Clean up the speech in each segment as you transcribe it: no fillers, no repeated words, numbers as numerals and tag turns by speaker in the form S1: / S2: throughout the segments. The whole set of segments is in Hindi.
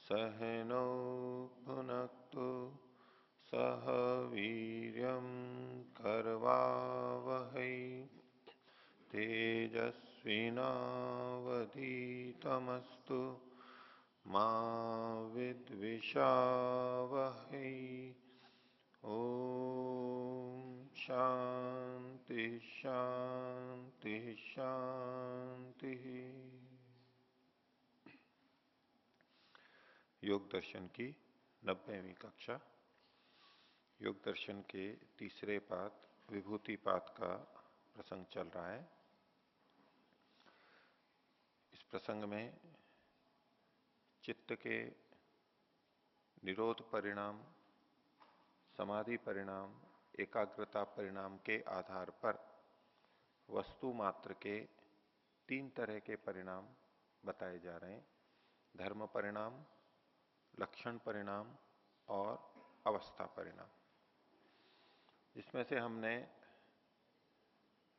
S1: सहनौ भुनक्तु सह वीर्यं करवावहै तेजस्विनावधीतमस्तु मा विद्विषावहै। ओम शांति शांति शांति। योग दर्शन की 90वीं कक्षा। योग दर्शन के तीसरे पाद विभूति पाद का प्रसंग चल रहा है। इस प्रसंग में चित्त के निरोध परिणाम, समाधि परिणाम, एकाग्रता परिणाम के आधार पर वस्तु मात्र के 3 तरह के परिणाम बताए जा रहे हैं। धर्म परिणाम, लक्षण परिणाम और अवस्था परिणाम। इसमें से हमने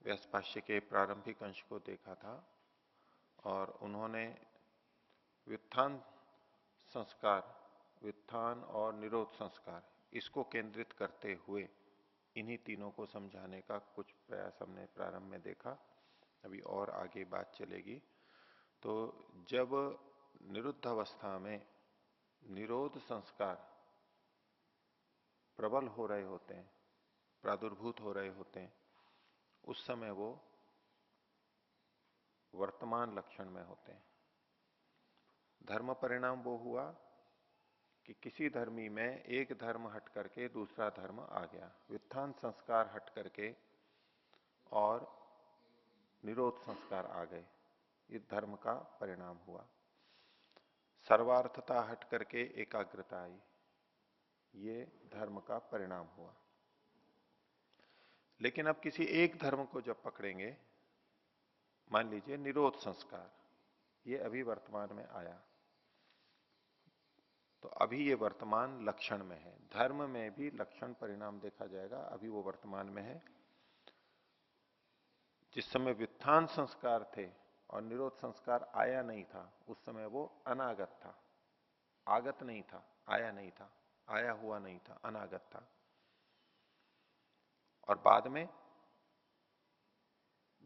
S1: व्यास भाष्य के प्रारंभिक अंश को देखा था और उन्होंने व्युत्थान संस्कार, व्युत्थान और निरोध संस्कार, इसको केंद्रित करते हुए इन्हीं तीनों को समझाने का कुछ प्रयास हमने प्रारंभ में देखा। अभी और आगे बात चलेगी। तो जब निरुद्ध अवस्था में निरोध संस्कार प्रबल हो रहे होते हैं, प्रादुर्भूत हो रहे होते हैं, उस समय वो वर्तमान लक्षण में होते हैं। धर्म परिणाम वो हुआ कि किसी धर्मी में एक धर्म हट करके दूसरा धर्म आ गया, व्युत्थान संस्कार हट करके और निरोध संस्कार आ गए, ये धर्म का परिणाम हुआ। सर्वार्थता हट करके एकाग्रता आई, ये धर्म का परिणाम हुआ। लेकिन अब किसी एक धर्म को जब पकड़ेंगे, मान लीजिए निरोध संस्कार, ये अभी वर्तमान में आया, तो अभी ये वर्तमान लक्षण में है। धर्म में भी लक्षण परिणाम देखा जाएगा, अभी वो वर्तमान में है। जिस समय व्युत्थान संस्कार थे और निरोध संस्कार आया नहीं था, उस समय वो अनागत था, आगत नहीं था, आया नहीं था, आया हुआ नहीं था, अनागत था। और बाद में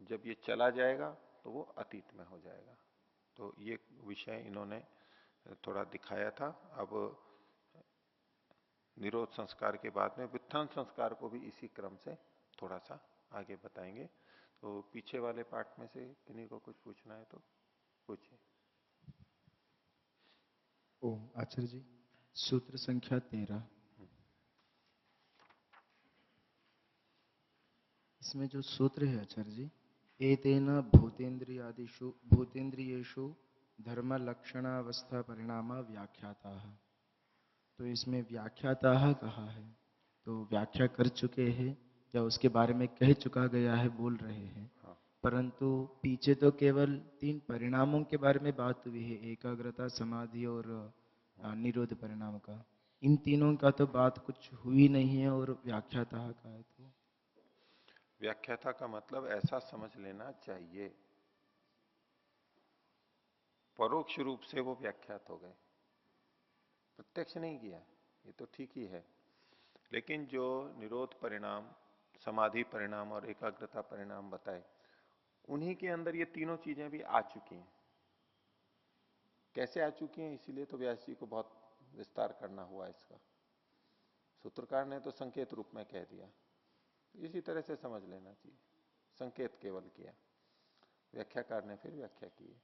S1: जब ये चला जाएगा तो वो अतीत में हो जाएगा। तो ये विषय इन्होंने थोड़ा दिखाया था। अब निरोध संस्कार के बाद में व्युत्थान संस्कार को भी इसी क्रम से थोड़ा सा आगे बताएंगे। तो पीछे वाले पार्ट में से किन्हीं को कुछ पूछना है तो पूछिए।
S2: ओम आचार्य जी, सूत्र संख्या 13, इसमें जो सूत्र है आचार्य जी, एतेन भूतेन्द्रियेषु धर्म लक्षणावस्था परिणाम व्याख्याता। तो इसमें व्याख्याता कहा है, तो व्याख्या कर चुके हैं या उसके बारे में कह चुका गया है, बोल रहे हैं।
S1: हाँ।
S2: परंतु पीछे तो केवल 3 परिणामों के बारे में बात हुई है, एकाग्रता, समाधि और निरोध परिणाम का। इन तीनों का तो बात कुछ हुई नहीं है और व्याख्याता का है। तो
S1: व्याख्याता का मतलब ऐसा समझ लेना चाहिए, परोक्ष रूप से वो व्याख्यात हो गए, प्रत्यक्ष नहीं किया, ये तो ठीक ही है। लेकिन जो निरोध परिणाम, समाधि परिणाम और एकाग्रता परिणाम बताए, उन्हीं के अंदर ये तीनों चीजें भी आ चुकी हैं। कैसे आ चुकी हैं, इसीलिए तो व्यास जी को बहुत विस्तार करना हुआ इसका। सूत्रकार ने तो संकेत रूप में कह दिया, इसी तरह से समझ लेना चाहिए, संकेत केवल किया, व्याख्याकार ने फिर व्याख्या की है।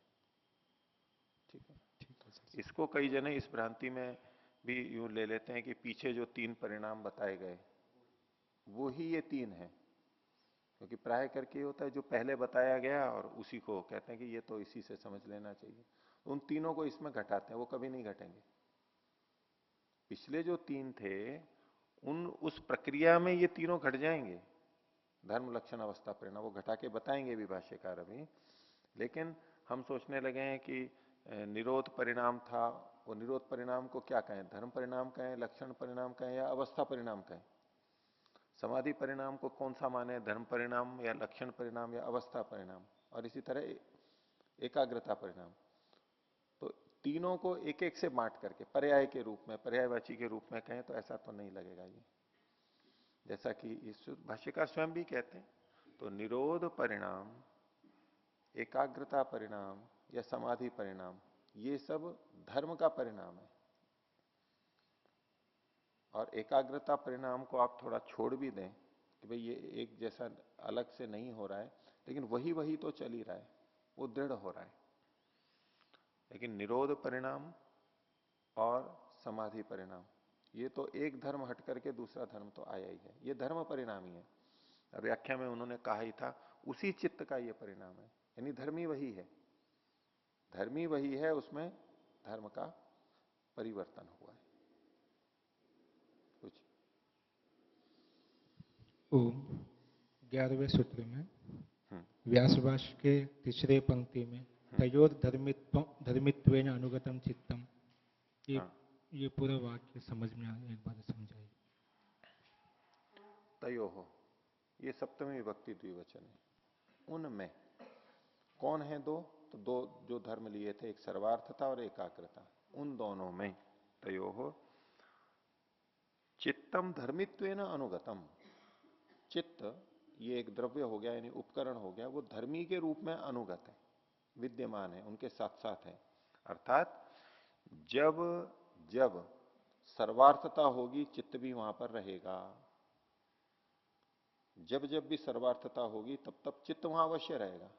S1: ठीक है।
S2: ठीक है सर।
S1: इसको कई जने इस भ्रांति में भी यूं ले लेते हैं कि पीछे जो 3 परिणाम बताए गए वो ही ये 3 है, क्योंकि प्राय करके ये होता है जो पहले बताया गया और उसी को कहते हैं कि ये तो इसी से समझ लेना चाहिए। तो उन तीनों को इसमें घटाते हैं, वो कभी नहीं घटेंगे। पिछले जो 3 थे उन उस प्रक्रिया में ये तीनों घट जाएंगे, धर्म लक्षण अवस्था परिणाम, वो घटा के बताएंगे भी भाष्यकार अभी। लेकिन हम सोचने लगे हैं कि निरोध परिणाम था, वो निरोध परिणाम को क्या कहें, धर्म परिणाम कहें, लक्षण परिणाम कहें या अवस्था परिणाम कहें। समाधि परिणाम को कौन सा माने, धर्म परिणाम या लक्षण परिणाम या अवस्था परिणाम, और इसी तरह एकाग्रता परिणाम। तो तीनों को एक एक से बांट करके पर्याय के रूप में, पर्यायवाची के रूप में कहें तो ऐसा तो नहीं लगेगा ये, जैसा कि इस भाष्यकार स्वयं भी कहते हैं। तो निरोध परिणाम, एकाग्रता परिणाम या समाधि परिणाम, ये सब धर्म का परिणाम है। और एकाग्रता परिणाम को आप थोड़ा छोड़ भी दें कि भाई ये एक जैसा अलग से नहीं हो रहा है, लेकिन वही वही तो चल ही रहा है, वो दृढ़ हो रहा है। लेकिन निरोध परिणाम और समाधि परिणाम, ये तो एक धर्म हट करके दूसरा धर्म तो आया ही है, ये धर्म परिणाम ही है। अब व्याख्या में उन्होंने कहा ही था, उसी चित्त का ये परिणाम है, यानी धर्मी वही है, धर्मी वही है, उसमें धर्म का परिवर्तन हुआ है कुछ।
S3: ओम 11वें सूत्र में
S1: हम्म।
S3: व्यासभाष्य के तीसरे पंक्ति में तयोर धर्मित्वेन अनुगतम चित्तम, ये
S1: हाँ।
S3: ये पूरा वाक्य समझ में आ, एक बार समझाइए।
S1: तयो हो, ये सप्तमी विभक्ति द्विवचन है। उनमें कौन है दो? तो दो जो धर्म लिए थे, एक सर्वार्थता और एकाग्रता, उन दोनों में तयो हो चित्तम धर्मित्वेन अनुगतम। चित्त ये एक द्रव्य हो गया, यानी उपकरण हो गया, वो धर्मी के रूप में अनुगत है, विद्यमान है, उनके साथ साथ है। अर्थात जब जब सर्वार्थता होगी चित्त भी वहां पर रहेगा, जब जब भी सर्वार्थता होगी तब तब चित्त वहां अवश्य रहेगा,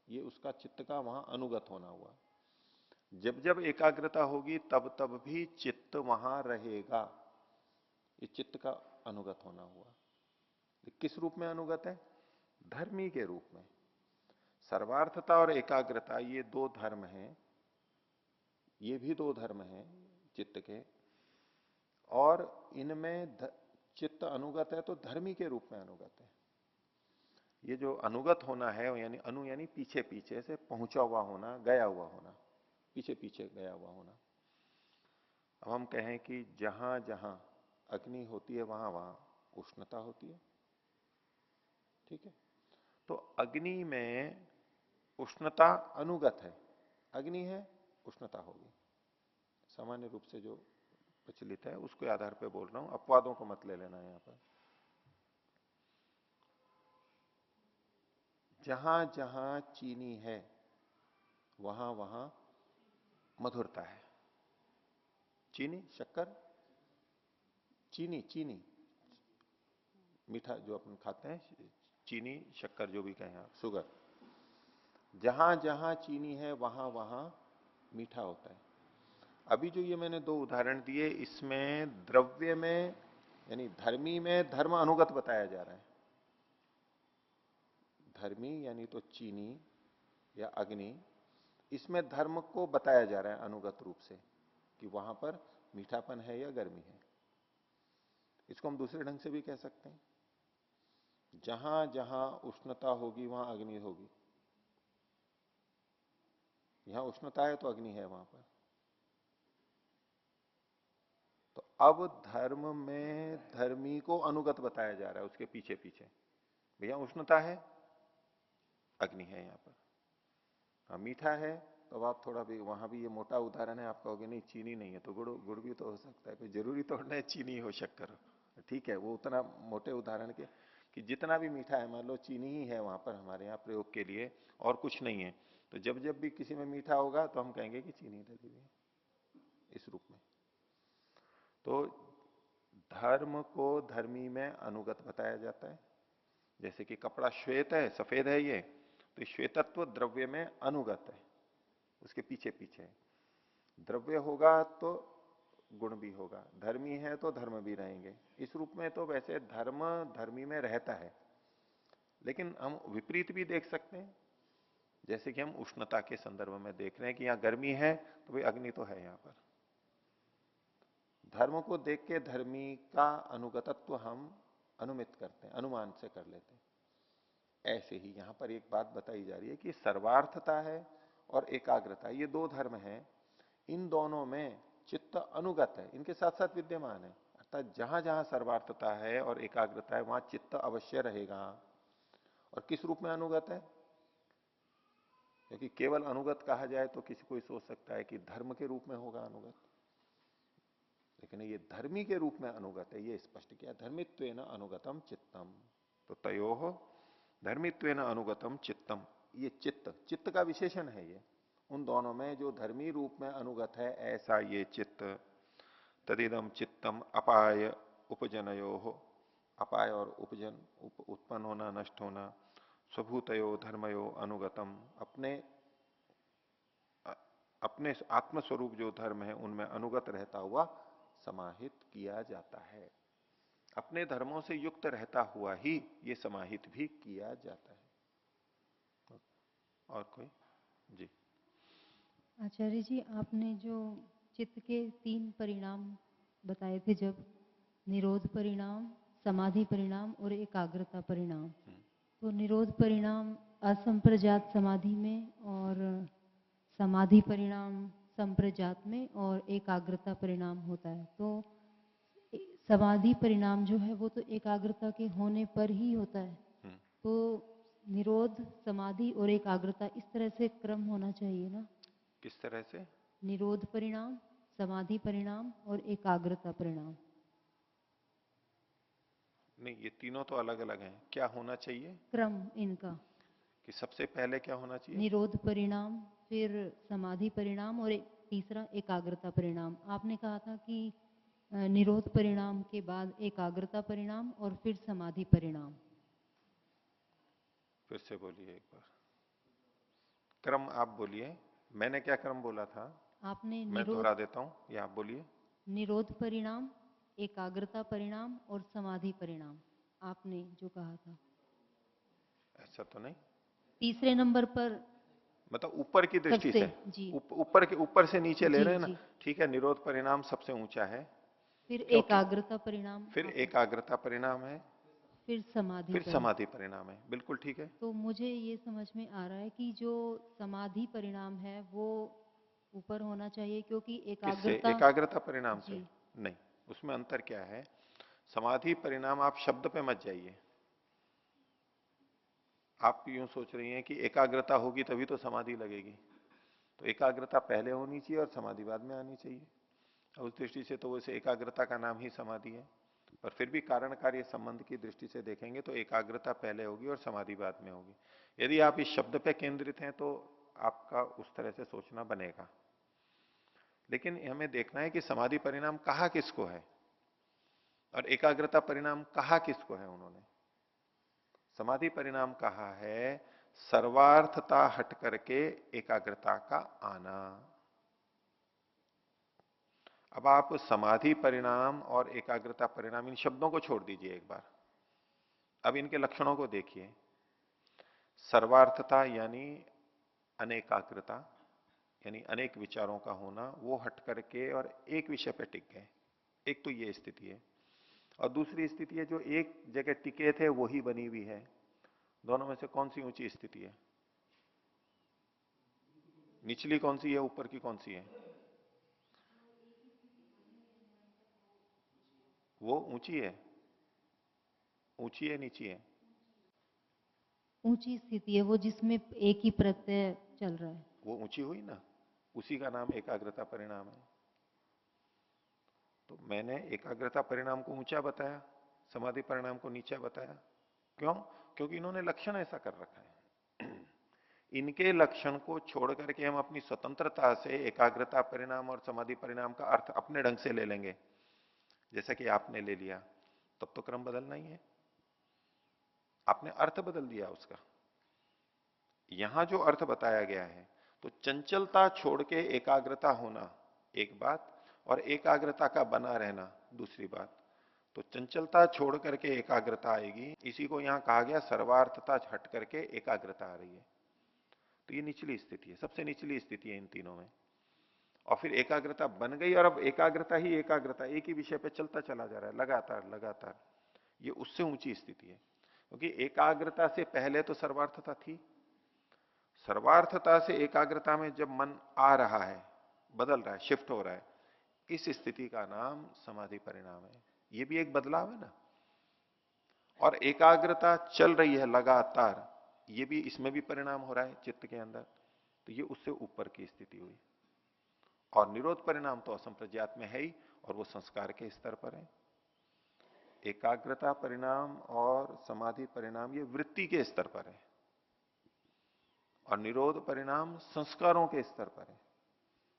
S1: ये उसका चित्त का वहां अनुगत होना हुआ। जब जब एकाग्रता होगी तब तब भी चित्त वहां रहेगा, ये चित्त का अनुगत होना हुआ। किस रूप में अनुगत है? धर्मी के रूप में। सर्वार्थता और एकाग्रता ये दो धर्म हैं, ये भी दो धर्म हैं चित्त के, और इनमें चित्त अनुगत है तो धर्मी के रूप में अनुगत है। ये जो अनुगत होना है, यानी अनु यानी पीछे पीछे से पहुंचा हुआ होना, गया हुआ होना, पीछे पीछे गया हुआ होना। अब हम कहें कि जहां जहां अग्नि होती है वहां वहां उष्णता होती है, ठीक है? तो अग्नि में उष्णता अनुगत है, अग्नि है उष्णता होगी, सामान्य रूप से जो प्रचलित है उसके आधार पर बोल रहा हूं, अपवादों को मत ले लेना यहां पर। जहां जहां चीनी है वहां वहां मधुरता है। चीनी, शक्कर, चीनी, चीनी मीठा जो अपन खाते हैं, चीनी शक्कर जो भी कहें आप, शुगर, जहां जहां चीनी है वहां वहां मीठा होता है। अभी जो ये मैंने दो उदाहरण दिए, इसमें द्रव्य में यानी धर्मी में धर्म अनुगत बताया जा रहा है। धर्मी यानी तो चीनी या अग्नि, इसमें धर्म को बताया जा रहा है अनुगत रूप से, कि वहां पर मीठापन है या गर्मी है। इसको हम दूसरे ढंग से भी कह सकते हैं, जहां जहां उष्णता होगी वहां अग्नि होगी। यहां उष्णता है तो अग्नि है वहां पर। तो अब धर्म में धर्मी को अनुगत बताया जा रहा है, उसके पीछे पीछे। भैया उष्णता है, अग्नि है यहां पर। हाँ मीठा है, तो अब आप थोड़ा भी, वहां भी ये मोटा उदाहरण है, आप कहोगे नहीं चीनी नहीं है तो गुड़, गुड़ भी तो हो सकता है, कोई जरूरी तो नहीं चीनी हो शक्कर हो, ठीक है? वो उतना मोटे उदाहरण के कि जितना भी मीठा है, मान लो चीनी ही है वहां पर हमारे यहाँ प्रयोग के लिए और कुछ नहीं है, तो जब जब भी किसी में मीठा होगा तो हम कहेंगे कि चीनी डली हुई है, इस रूप में। तो धर्म को धर्मी में अनुगत बताया जाता है। जैसे कि कपड़ा श्वेत है, सफेद है ये, तो श्वेतत्व द्रव्य में अनुगत है, उसके पीछे पीछे द्रव्य होगा तो गुण भी होगा, धर्मी है तो धर्म भी रहेंगे, इस रूप में। तो वैसे धर्म धर्मी में रहता है, लेकिन हम विपरीत भी देख सकते हैं, जैसे कि हम उष्णता के संदर्भ में देख रहे हैं कि यहां गर्मी है तो भाई अग्नि तो है यहां पर। धर्म को देख के धर्मी का अनुगतत्व हम अनुमित करते हैं, अनुमान से कर लेते हैं। ऐसे ही यहां पर एक बात बताई जा रही है कि सर्वार्थता है और एकाग्रता, ये दो धर्म हैं, इन दोनों में चित्त अनुगत है, इनके साथ साथ विद्यमान है। अर्थात जहां जहां सर्वार्थता है और एकाग्रता है वहां चित्त अवश्य रहेगा। और किस रूप में अनुगत है? क्योंकि केवल अनुगत कहा जाए तो किसी कोई सोच सकता है कि धर्म के रूप में होगा अनुगत, लेकिन ये धर्मी के रूप में अनुगत है, ये स्पष्ट किया। धर्मित्वेन अनुगतम चित्तम, तो तयोः धर्मित्वेन अनुगतम चित्तम, ये चित्त, चित्त का विशेषण है ये, उन दोनों में जो धर्मी रूप में अनुगत है ऐसा ये चित्त। तदिदम चित्तम अपाय उपजनयो, अपाय और उपजन, उत्पन्न होना नष्ट होना, स्वभूतयो धर्मयो अनुगतम, अपने अपने आत्मस्वरूप जो धर्म है उनमें अनुगत रहता हुआ समाहित किया जाता है। अपने धर्मों से युक्त रहता हुआ ही ये समाहित भी किया जाता है। और कोई? जी
S4: आचार्य जी, आपने जो चित्त के 3 परिणाम बताए थे, जब निरोध परिणाम, समाधि परिणाम और एकाग्रता परिणाम, तो निरोध परिणाम असंप्रजात समाधि में और समाधि परिणाम संप्रजात में और एकाग्रता परिणाम होता है। तो समाधि परिणाम जो है वो तो एकाग्रता के होने पर ही होता है, तो निरोध, समाधि और एकाग्रता इस तरह से क्रम होना चाहिए ना?
S1: किस तरह से?
S4: निरोध परिणाम, समाधि परिणाम और एकाग्रता परिणाम।
S1: नहीं, ये तीनों तो अलग अलग हैं, क्या होना चाहिए
S4: क्रम इनका?
S1: कि सबसे पहले क्या होना चाहिए?
S4: निरोध परिणाम, फिर समाधि परिणाम और तीसरा एकाग्रता परिणाम। आपने कहा था कि निरोध परिणाम के बाद एकाग्रता परिणाम और फिर समाधि परिणाम।
S1: फिर से बोलिए एक बार, क्रम आप बोलिए। मैंने क्या क्रम बोला था?
S4: आपने
S1: मैं दोहरा देता हूं, ये आप बोलिए।
S4: निरोध परिणाम, एकाग्रता परिणाम और समाधि परिणाम, आपने जो कहा था।
S1: ऐसा तो नहीं,
S4: तीसरे नंबर पर
S1: मतलब ऊपर की दृष्टि से,
S4: जी,
S1: ऊपर के ऊपर से नीचे ले
S4: जी,
S1: रहे हैं ना?
S4: जी।
S1: ठीक है, निरोध परिणाम सबसे ऊंचा है,
S4: फिर
S1: क्योंकि
S4: एकाग्रता परिणाम,
S1: फिर एकाग्रता परिणाम है,
S4: फिर समाधि
S1: फिर
S4: परिणाम।
S1: समाधि परिणाम है, बिल्कुल ठीक है।
S4: तो मुझे ये समझ में आ रहा है कि जो समाधि परिणाम है वो ऊपर होना चाहिए, क्योंकि
S1: किससे?
S4: एकाग्रता।
S1: एकाग्रता परिणाम से?
S4: जी,
S1: नहीं, उसमें अंतर क्या है? समाधि परिणाम, आप शब्द पे मत जाइए। आप यूं सोच रही हैं कि एकाग्रता होगी तभी तो समाधि लगेगी, तो एकाग्रता पहले होनी चाहिए और समाधि बाद में आनी चाहिए। उस दृष्टि से तो वैसे एकाग्रता का नाम ही समाधि है, पर फिर भी कारण कार्य संबंध की दृष्टि से देखेंगे तो एकाग्रता पहले होगी और समाधि बाद में होगी। यदि आप इस शब्द पे केंद्रित हैं तो आपका उस तरह से सोचना बनेगा, लेकिन हमें देखना है कि समाधि परिणाम कहा किसको है और एकाग्रता परिणाम कहा किसको है। उन्होंने समाधि परिणाम कहा है सर्वार्थता हट करके एकाग्रता का आना। अब आप समाधि परिणाम और एकाग्रता परिणाम, इन शब्दों को छोड़ दीजिए एक बार, अब इनके लक्षणों को देखिए। सर्वार्थता यानी अनेकाग्रता, यानी अनेक विचारों का होना, वो हट करके और एक विषय पर टिक गए। एक तो ये स्थिति है, और दूसरी स्थिति है जो एक जगह टिके थे वही बनी हुई है। दोनों में से कौन सी ऊंची स्थिति है? निचली कौन सी है, ऊपर की कौन सी है? वो ऊंची है, ऊंची है नीची है?
S4: ऊंची स्थिति है वो, जिसमें एक ही प्रत्यय चल रहा है।
S1: वो ऊंची हुई ना, उसी का नाम एकाग्रता परिणाम है। तो मैंने एकाग्रता परिणाम को ऊंचा बताया, समाधि परिणाम को नीचा बताया। क्यों? क्योंकि इन्होंने लक्षण ऐसा कर रखा है। इनके लक्षण को छोड़ करके हम अपनी स्वतंत्रता से एकाग्रता परिणाम और समाधि परिणाम का अर्थ अपने ढंग से ले लेंगे, जैसा कि आपने ले लिया, तब तो क्रम बदलना ही है। आपने अर्थ बदल दिया उसका। यहां जो अर्थ बताया गया है, तो चंचलता छोड़ के एकाग्रता होना एक बात, और एकाग्रता का बना रहना दूसरी बात। तो चंचलता छोड़ करके एकाग्रता आएगी, इसी को यहां कहा गया सर्वार्थता हट करके एकाग्रता आ रही है। तो ये निचली स्थिति है, सबसे निचली स्थिति है इन तीनों में। और फिर एकाग्रता बन गई, और अब एकाग्रता ही एकाग्रता, एक ही विषय पे चलता चला जा रहा है लगातार लगातार, ये उससे ऊंची स्थिति है। क्योंकि एकाग्रता से पहले तो सर्वार्थता थी। सर्वार्थता से एकाग्रता में जब मन आ रहा है, बदल रहा है, शिफ्ट हो रहा है, इस स्थिति का नाम समाधि परिणाम है। ये भी एक बदलाव है ना। और एकाग्रता चल रही है लगातार, ये भी, इसमें भी परिणाम हो रहा है चित्त के अंदर, तो ये उससे ऊपर की स्थिति हुई। और निरोध परिणाम तो असंप्रज्ञात में है ही, और वो संस्कार के स्तर पर है। एकाग्रता परिणाम और समाधि परिणाम ये वृत्ति के स्तर पर है, और निरोध परिणाम संस्कारों के स्तर पर है।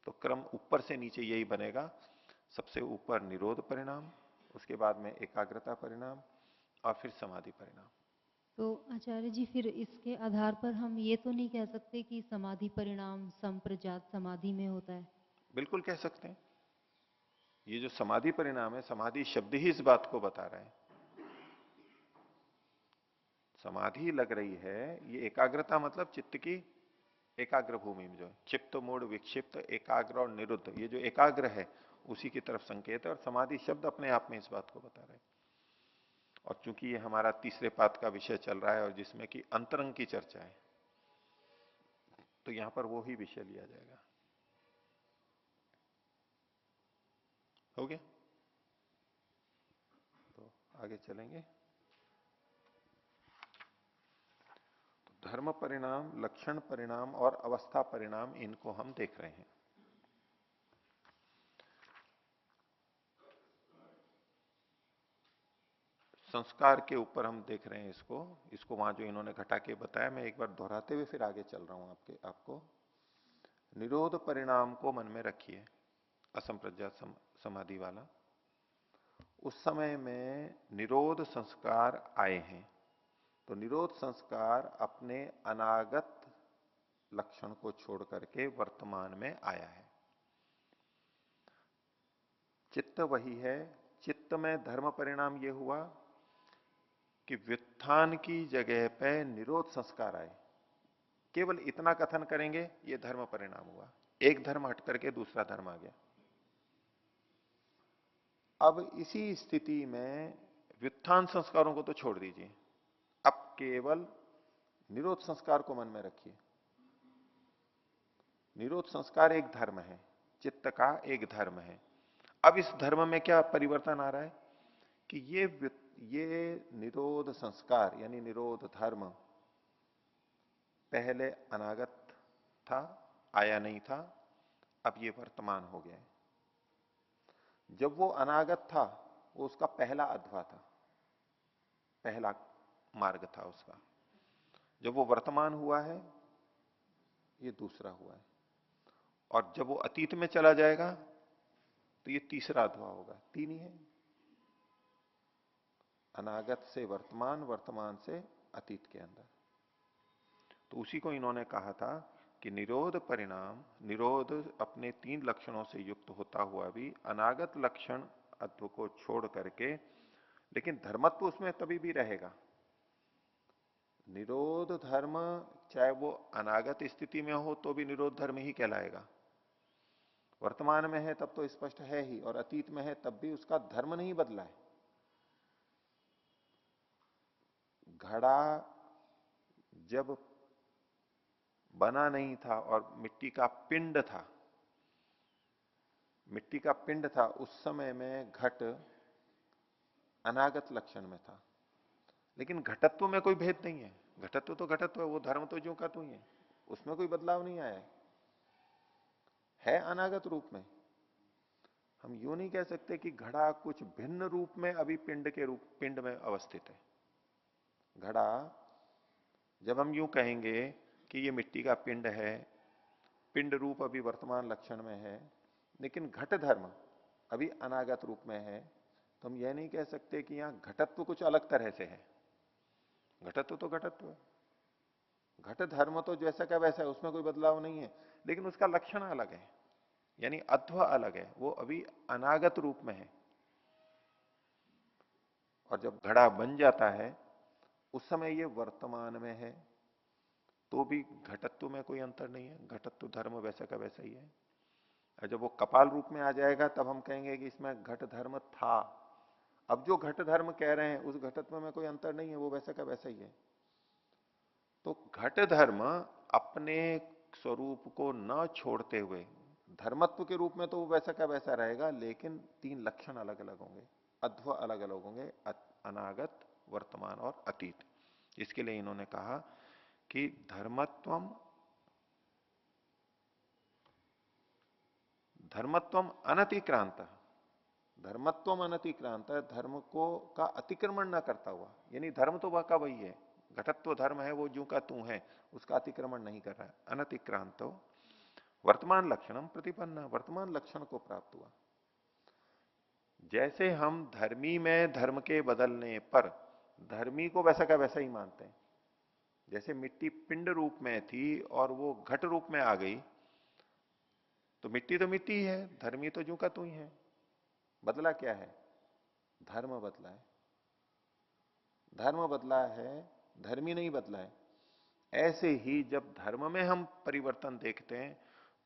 S1: तो क्रम ऊपर से नीचे यही बनेगा, सबसे ऊपर निरोध परिणाम, उसके बाद में एकाग्रता परिणाम, और फिर समाधि परिणाम।
S4: तो आचार्य जी फिर इसके आधार पर हम ये तो नहीं कह सकते कि समाधि परिणाम संप्रजात समाधि में होता है?
S1: बिल्कुल कह सकते हैं। ये जो समाधि परिणाम है, समाधि शब्द ही इस बात को बता रहा है। समाधि लग रही है, ये एकाग्रता मतलब चित्त की एकाग्र भूमि में जो है, क्षिप्त मूड विक्षिप्त एकाग्र और निरुद्ध, ये जो एकाग्र है उसी की तरफ संकेत है। और समाधि शब्द अपने आप में इस बात को बता रहा है। और चूंकि ये हमारा तीसरे पाद का विषय चल रहा है और जिसमें कि अंतरंग की चर्चा है, तो यहां पर वो ही विषय लिया जाएगा। हो गया? तो आगे चलेंगे। तो धर्म परिणाम, लक्षण परिणाम और अवस्था परिणाम, इनको हम देख रहे हैं। संस्कार के ऊपर हम देख रहे हैं इसको वहां जो इन्होंने घटा के बताया, मैं एक बार दोहराते हुए फिर आगे चल रहा हूं आपको। निरोध परिणाम को मन में रखिए, असंप्रज्ञात समाधि वाला। उस समय में निरोध संस्कार आए हैं, तो निरोध संस्कार अपने अनागत लक्षण को छोड़ करके वर्तमान में आया है। चित्त वही है। चित्त में धर्म परिणाम यह हुआ कि व्युत्थान की जगह पे निरोध संस्कार आए। केवल इतना कथन करेंगे, ये धर्म परिणाम हुआ। एक धर्म हट करके दूसरा धर्म आ गया। अब इसी स्थिति में व्युत्थान संस्कारों को तो छोड़ दीजिए, अब केवल निरोध संस्कार को मन में रखिए। निरोध संस्कार एक धर्म है, चित्त का एक धर्म है। अब इस धर्म में क्या परिवर्तन आ रहा है कि ये निरोध संस्कार यानी निरोध धर्म पहले अनागत था, आया नहीं था, अब ये वर्तमान हो गया है। जब वो अनागत था, वो उसका पहला अध्वा था, पहला मार्ग था उसका। जब वो वर्तमान हुआ है, ये दूसरा हुआ है। और जब वो अतीत में चला जाएगा तो ये तीसरा अध्वा होगा। तीन ही है, अनागत से वर्तमान, वर्तमान से अतीत के अंदर। तो उसी को इन्होंने कहा था कि निरोध परिणाम, निरोध अपने तीन लक्षणों से युक्त होता हुआ भी अनागत लक्षण अत्व को छोड़ करके, लेकिन धर्मत्व उसमें तभी भी रहेगा। निरोध धर्म चाहे वो अनागत स्थिति में हो तो भी निरोध धर्म ही कहलाएगा, वर्तमान में है तब तो स्पष्ट है ही, और अतीत में है तब भी उसका धर्म नहीं बदला है। घड़ा जब बना नहीं था और मिट्टी का पिंड था, मिट्टी का पिंड था, उस समय में घट अनागत लक्षण में था। लेकिन घटत्व में कोई भेद नहीं है, घटत्व तो घटत्व है, वो धर्म तो ज्यों का त्यों ही है, उसमें कोई बदलाव नहीं आया है अनागत रूप में। हम यूं नहीं कह सकते कि घड़ा कुछ भिन्न रूप में अभी पिंड में अवस्थित है। घड़ा, जब हम यूं कहेंगे कि ये मिट्टी का पिंड है, पिंड रूप अभी वर्तमान लक्षण में है, लेकिन घट धर्म अभी अनागत रूप में है, तो हम यह नहीं कह सकते कि यहां घटत्व कुछ अलग तरह से है। घटत्व तो घटत्व है, घट धर्म तो जैसा का वैसा है, उसमें कोई बदलाव नहीं है, लेकिन उसका लक्षण अलग है, यानी अध्व अलग है, वो अभी अनागत रूप में है। और जब घड़ा बन जाता है उस समय ये वर्तमान में है, तो भी घटत्व में कोई अंतर नहीं है, घटत्व धर्म वैसा का वैसा ही है। और जब वो कपाल रूप में आ जाएगा तब हम कहेंगे कि इसमें घट धर्म था। अब जो घट धर्म कह रहे हैं उस घटत्व में कोई अंतर नहीं है, वो वैसा का वैसा ही है। तो घट धर्म अपने स्वरूप को न छोड़ते हुए धर्मत्व के रूप में तो वो वैसा का वैसा रहेगा, लेकिन तीन लक्षण अलग अलग होंगे, अध्व अलग अलग होंगे, अनागत, वर्तमान और अतीत। इसके लिए इन्होंने कहा कि धर्मत्वम धर्मत्वम अनतिक्रांत, धर्मत्वम अनतिक्रांत, धर्म को का अतिक्रमण न करता हुआ, यानी धर्म तो वह का वही है, घटत्व धर्म है वो जो का तू है, उसका अतिक्रमण नहीं कर रहा है। अनतिक्रांतो वर्तमान लक्षणम प्रतिपन्न, वर्तमान लक्षण को प्राप्त हुआ। जैसे हम धर्मी में धर्म के बदलने पर धर्मी को वैसा का वैसा ही मानते हैं, जैसे मिट्टी पिंड रूप में थी और वो घट रूप में आ गई, तो मिट्टी तो मिट्टी ही है, धर्मी तो जू का तू ही है। बदला क्या है? धर्म बदला है, धर्म बदला है, धर्मी नहीं बदला है। ऐसे ही जब धर्म में हम परिवर्तन देखते हैं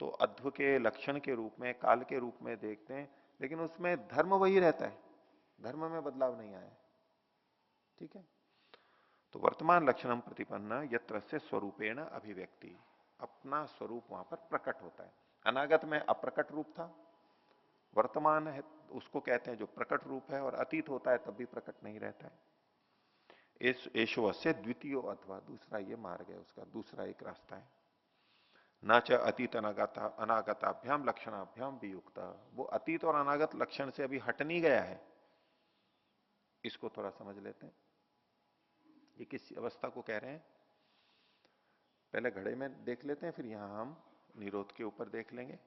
S1: तो अध्व के लक्षण के रूप में, काल के रूप में देखते हैं, लेकिन उसमें धर्म वही रहता है, धर्म में बदलाव नहीं आया। ठीक है, तो वर्तमान लक्षणम प्रतिपन्न यत्र से स्वरूपेण अभिव्यक्ति, अपना स्वरूप वहां पर प्रकट होता है। अनागत में अप्रकट रूप था, वर्तमान है उसको कहते हैं जो प्रकट रूप है, और अतीत होता है तब भी प्रकट नहीं रहता है। एशो से द्वितीय अथवा, दूसरा ये मार्ग है उसका, दूसरा एक रास्ता है। न च अतीत अनागताभ्याम लक्षणाभ्याम वियुक्त, वो अतीत और अनागत लक्षण से अभी हट नहीं गया है। इसको थोड़ा समझ लेते हैं, ये किस अवस्था को कह रहे हैं। पहले घड़े में देख लेते हैं, फिर यहां हम निरोध के ऊपर देख लेंगे।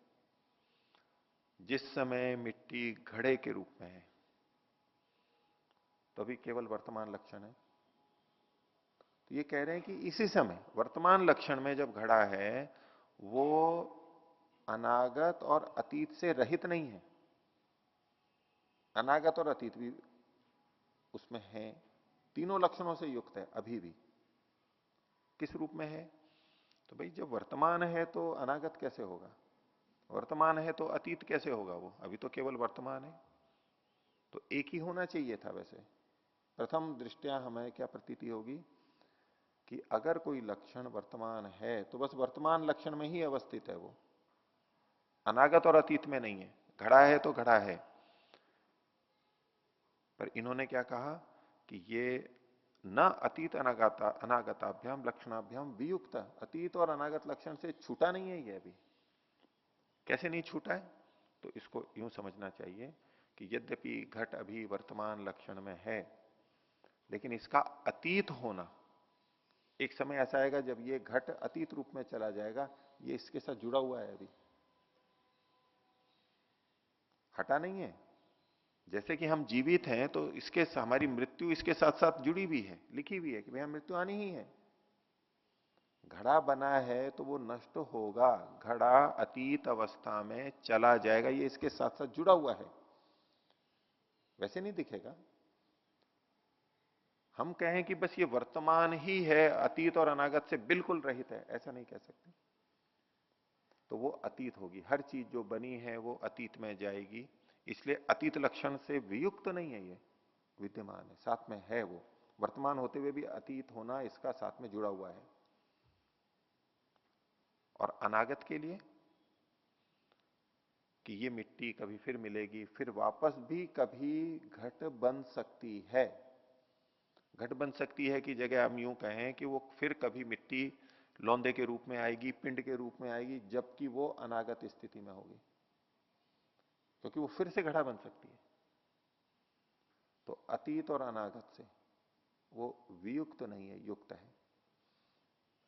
S1: जिस समय मिट्टी घड़े के रूप में है तो अभी केवल वर्तमान लक्षण है। तो ये कह रहे हैं कि इसी समय वर्तमान लक्षण में जब घड़ा है वो अनागत और अतीत से रहित नहीं है, अनागत और अतीत भी उसमें है, तीनों लक्षणों से युक्त है अभी भी। किस रूप में है? तो भाई जब वर्तमान है तो अनागत कैसे होगा, वर्तमान है तो अतीत कैसे होगा, वो अभी तो केवल वर्तमान है। तो एक ही होना चाहिए था। वैसे प्रथम दृष्टया हमें क्या प्रतीति होगी कि अगर कोई लक्षण वर्तमान है तो बस वर्तमान लक्षण में ही अवस्थित है, वो अनागत और अतीत में नहीं है। घड़ा है तो घड़ा है, पर इन्होंने क्या कहा कि ये न अतीत अनागताभ्याम लक्षणाभ्याम वियुक्त, अतीत और अनागत लक्षण से छूटा नहीं है ये अभी। कैसे नहीं छूटा है? तो इसको यूं समझना चाहिए कि यद्यपि घट अभी वर्तमान लक्षण में है, लेकिन इसका अतीत होना, एक समय ऐसा आएगा जब ये घट अतीत रूप में चला जाएगा, ये इसके साथ जुड़ा हुआ है, अभी हटा नहीं है। जैसे कि हम जीवित हैं तो इसके हमारी मृत्यु इसके साथ साथ जुड़ी भी है, लिखी भी है कि भैया मृत्यु आनी ही है। घड़ा बना है तो वो नष्ट होगा, घड़ा अतीत अवस्था में चला जाएगा, ये इसके साथ साथ जुड़ा हुआ है, वैसे नहीं दिखेगा। हम कहें कि बस ये वर्तमान ही है, अतीत और अनागत से बिल्कुल रहित है, ऐसा नहीं कह सकते। तो वो अतीत होगी, हर चीज जो बनी है वो अतीत में जाएगी, इसलिए अतीत लक्षण से वियुक्त नहीं है, ये विद्यमान है, साथ में है। वो वर्तमान होते हुए भी अतीत होना इसका साथ में जुड़ा हुआ है। और अनागत के लिए कि ये मिट्टी कभी फिर मिलेगी, फिर वापस भी कभी घट बन सकती है। घट बन सकती है की जगह हम यूं कहें कि वो फिर कभी मिट्टी लौंदे के रूप में आएगी, पिंड के रूप में आएगी, जबकि वो अनागत स्थिति में होगी, क्योंकि वो फिर से घड़ा बन सकती है। तो अतीत और अनागत से वो वियुक्त नहीं है, युक्त है।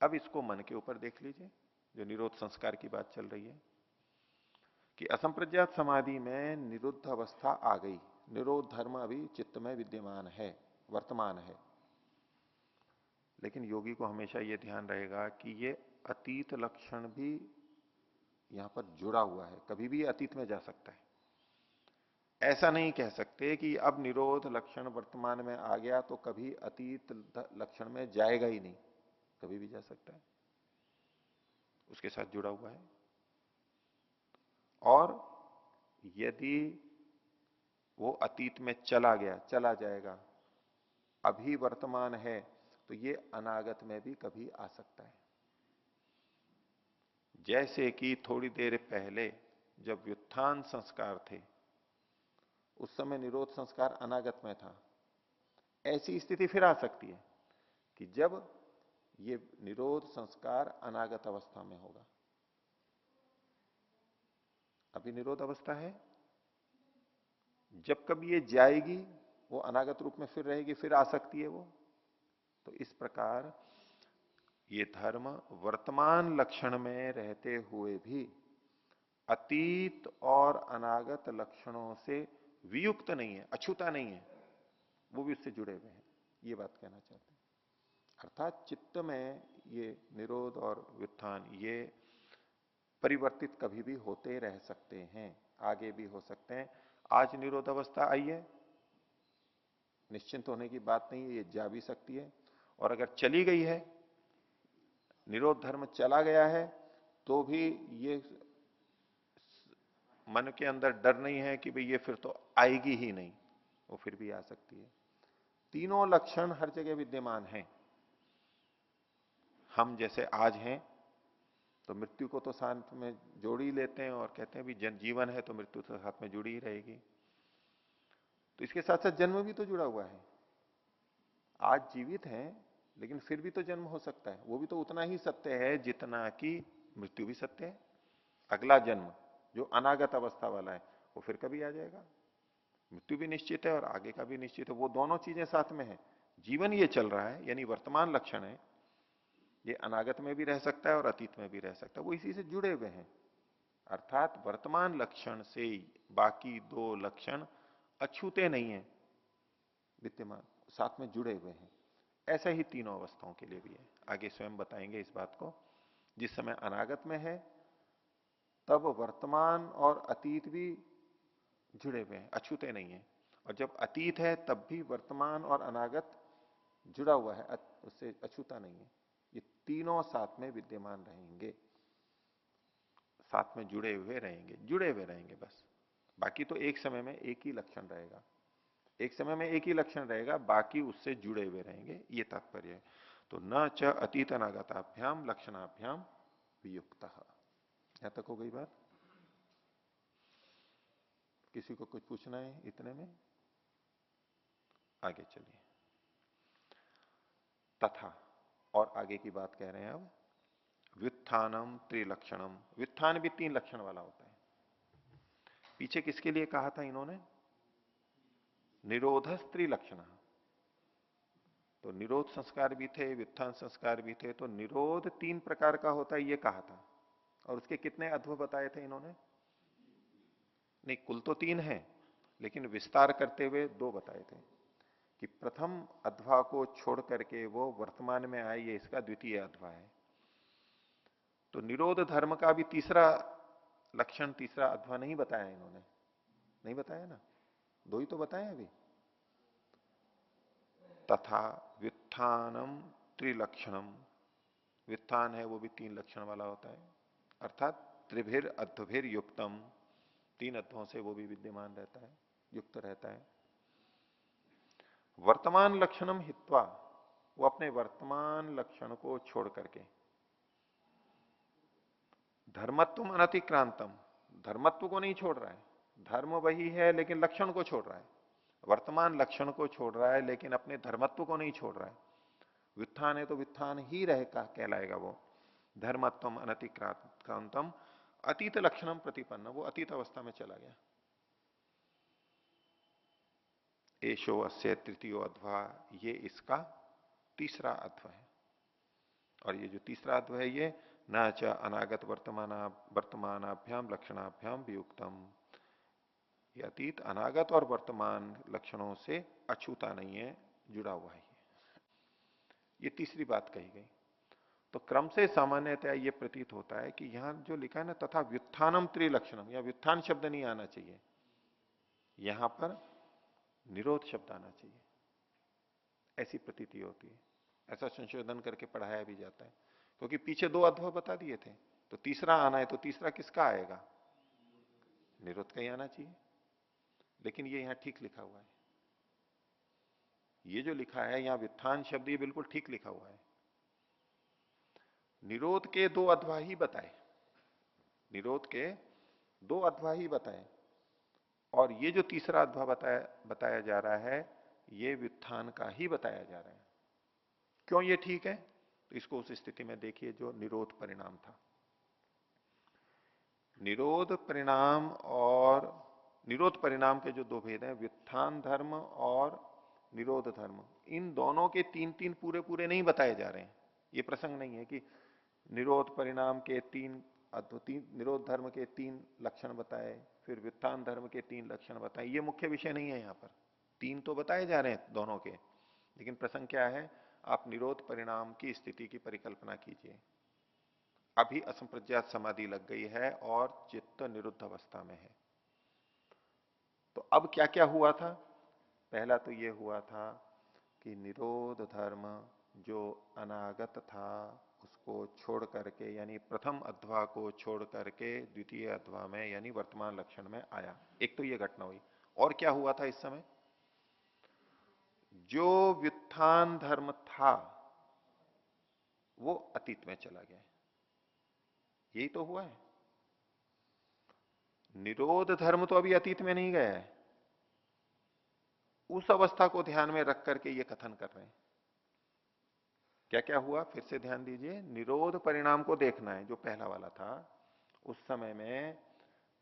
S1: अब इसको मन के ऊपर देख लीजिए, जो निरोध संस्कार की बात चल रही है कि असंप्रज्ञात समाधि में निरुद्ध अवस्था आ गई, निरोध धर्म अभी चित्त में विद्यमान है, वर्तमान है, लेकिन योगी को हमेशा यह ध्यान रहेगा कि ये अतीत लक्षण भी यहां पर जुड़ा हुआ है, कभी भी अतीत में जा सकता है। ऐसा नहीं कह सकते कि अब निरोध लक्षण वर्तमान में आ गया तो कभी अतीत लक्षण में जाएगा ही नहीं, कभी भी जा सकता है, उसके साथ जुड़ा हुआ है। और यदि वो अतीत में चला गया, चला जाएगा, अभी वर्तमान है, तो ये अनागत में भी कभी आ सकता है। जैसे कि थोड़ी देर पहले जब व्युत्थान संस्कार थे उस समय निरोध संस्कार अनागत में था, ऐसी स्थिति फिर आ सकती है कि जब ये निरोध संस्कार अनागत अवस्था में होगा। अभी निरोध अवस्था है। जब कभी ये जाएगी, वो अनागत रूप में फिर रहेगी, फिर आ सकती है वो। तो इस प्रकार ये धर्म वर्तमान लक्षण में रहते हुए भी अतीत और अनागत लक्षणों से वियुक्त नहीं है, अछूता नहीं है, वो भी उससे जुड़े हुए हैं, ये बात कहना चाहते हैं। अर्थात चित्त में ये निरोध और व्युत्थान ये परिवर्तित कभी भी होते रह सकते हैं, आगे भी हो सकते हैं। आज निरोध अवस्था आई है, निश्चिंत होने की बात नहीं है, ये जा भी सकती है। और अगर चली गई है, निरोध धर्म चला गया है, तो भी ये मन के अंदर डर नहीं है कि भाई ये फिर तो आएगी ही नहीं, वो फिर भी आ सकती है। तीनों लक्षण हर जगह विद्यमान हैं। हम जैसे आज हैं तो मृत्यु को तो साथ में जोड़ ही लेते हैं और कहते हैं भी जीवन है तो मृत्यु तो साथ में जुड़ी ही रहेगी। तो इसके साथ साथ जन्म भी तो जुड़ा हुआ है। आज जीवित हैं लेकिन फिर भी तो जन्म हो सकता है, वो भी तो उतना ही सत्य है जितना कि मृत्यु भी सत्य है। अगला जन्म जो अनागत अवस्था वाला है वो फिर कभी आ जाएगा। मृत्यु भी निश्चित है और आगे का भी निश्चित है, वो दोनों चीजें साथ में है। जीवन ये चल रहा है यानी वर्तमान लक्षण है, ये अनागत में भी रह सकता है और अतीत में भी रह सकता है, वो इसी से जुड़े हुए हैं। अर्थात वर्तमान लक्षण से बाकी दो लक्षण अछूते नहीं है, विद्यमान साथ में जुड़े हुए हैं। ऐसा ही तीनों अवस्थाओं के लिए भी है। आगे स्वयं बताएंगे इस बात को। जिस समय अनागत में है तब वर्तमान और अतीत भी जुड़े हुए हैं, अछूते नहीं है। और जब अतीत है तब भी वर्तमान और अनागत जुड़ा हुआ है, उससे अछूता नहीं है। ये तीनों साथ में विद्यमान रहेंगे, साथ में जुड़े हुए रहेंगे बस। बाकी तो एक समय में एक ही लक्षण रहेगा, एक समय में एक ही लक्षण रहेगा, बाकी उससे जुड़े हुए रहेंगे, ये तात्पर्य है। तो न च अतीत अनागताभ्याम लक्षणाभ्याम वियुक्त। यहां तक हो गई बात। किसी को कुछ पूछना है इतने में? आगे चलिए। तथा, और आगे की बात कह रहे हैं अब। व्युत्थानम त्रिलक्षणम, व्युत्थान भी तीन लक्षण वाला होता है। पीछे किसके लिए कहा था इन्होंने? निरोध त्रिलक्षण। तो निरोध संस्कार भी थे, व्युत्थान संस्कार भी थे, तो निरोध तीन प्रकार का होता है ये कहा था। और उसके कितने अध्व बताए थे इन्होंने? नहीं, कुल तो तीन है, लेकिन विस्तार करते हुए दो बताए थे कि प्रथम अध्वा को छोड़ करके वो वर्तमान में आए, ये इसका द्वितीय अध्वा है। तो निरोध धर्म का भी तीसरा लक्षण, तीसरा अध्वा नहीं बताया इन्होंने, नहीं बताया ना, दो ही तो बताए अभी। तथा व्युत्थानम त्रिलक्षणम, व्युत्थान है वो भी तीन लक्षण वाला होता है, अर्थात त्रिभिर अध्भिर युक्तम, तीन अध्वों से वो भी विद्यमान रहता है, युक्त रहता है। वर्तमान लक्षणम हित्वा, वो अपने वर्तमान लक्षण को छोड़ करके, धर्मत्व अनतिक्रांतम, धर्मत्व को नहीं छोड़ रहा है, धर्म वही है लेकिन लक्षण को छोड़ रहा है। वर्तमान लक्षण को छोड़ रहा है लेकिन अपने धर्मत्व को नहीं छोड़ रहा है। व्युत्थान है तो व्युत्थान ही रहेगा, कहलाएगा वो। धर्मत्वम अनतिक्रांतम अतीत लक्षणम प्रतिपन्न, वो अतीत अवस्था में चला गया। एशो अस्य तृतीयो अध्वा, ये इसका तीसरा अध्व है। और ये जो तीसरा अध्व है ये न च अनागत वर्तमानाभ्याम लक्षणाभ्याम वियुक्तम, ये अतीत अनागत और वर्तमान लक्षणों से अछूता नहीं है, जुड़ा हुआ है। ये तीसरी बात कही गई। तो क्रम से सामान्यतः ये प्रतीत होता है कि यहां जो लिखा है ना तथा व्युत्थानम त्रिलक्षणम, या व्युत्थान शब्द नहीं आना चाहिए, यहां पर निरोध शब्द आना चाहिए, ऐसी प्रतीति होती है। ऐसा संशोधन करके पढ़ाया भी जाता है, क्योंकि पीछे दो अध्व बता दिए थे, तो तीसरा आना है तो तीसरा किसका आएगा? निरोध का ही आना चाहिए। लेकिन ये यहां ठीक लिखा हुआ है, ये जो लिखा है यहां व्युत्थान शब्द ये बिल्कुल ठीक लिखा हुआ है। निरोध के दो अध्वा ही बताए, निरोध के दो अध्वा ही बताए, और ये जो तीसरा अध्वा बताया जा रहा है ये व्युत्थान का ही बताया जा रहा है। क्यों ये ठीक है? तो इसको उस स्थिति में देखिए जो निरोध परिणाम था। निरोध परिणाम और निरोध परिणाम के जो दो भेद हैं, व्युत्थान धर्म और निरोध धर्म, इन दोनों के तीन तीन पूरे पूरे नहीं बताए जा रहे हैं। ये प्रसंग नहीं है कि निरोध परिणाम के निरोध धर्म के तीन लक्षण बताए, फिर व्युत्थान धर्म के तीन लक्षण बताए। ये मुख्य विषय नहीं है यहां पर। तीन तो बताए जा रहे हैं दोनों के, लेकिन प्रसंग क्या है, आप निरोध परिणाम की स्थिति की परिकल्पना कीजिए। अभी असंप्रज्ञात समाधि लग गई है और चित्त निरुद्ध अवस्था में है। तो अब क्या क्या हुआ था? पहला तो ये हुआ था कि निरोध धर्म जो अनागत था उसको छोड़ करके, यानी प्रथम अध्वा को छोड़ करके द्वितीय अध्वा में यानी वर्तमान लक्षण में आया। एक तो ये घटना हुई। और क्या हुआ था इस समय? जो व्युत्थान धर्म था वो अतीत में चला गया। यही तो हुआ है। निरोध धर्म तो अभी अतीत में नहीं गया है। उस अवस्था को ध्यान में रख करके ये कथन कर रहे हैं। क्या क्या हुआ फिर से ध्यान दीजिए। निरोध परिणाम को देखना है, जो पहला वाला था। उस समय में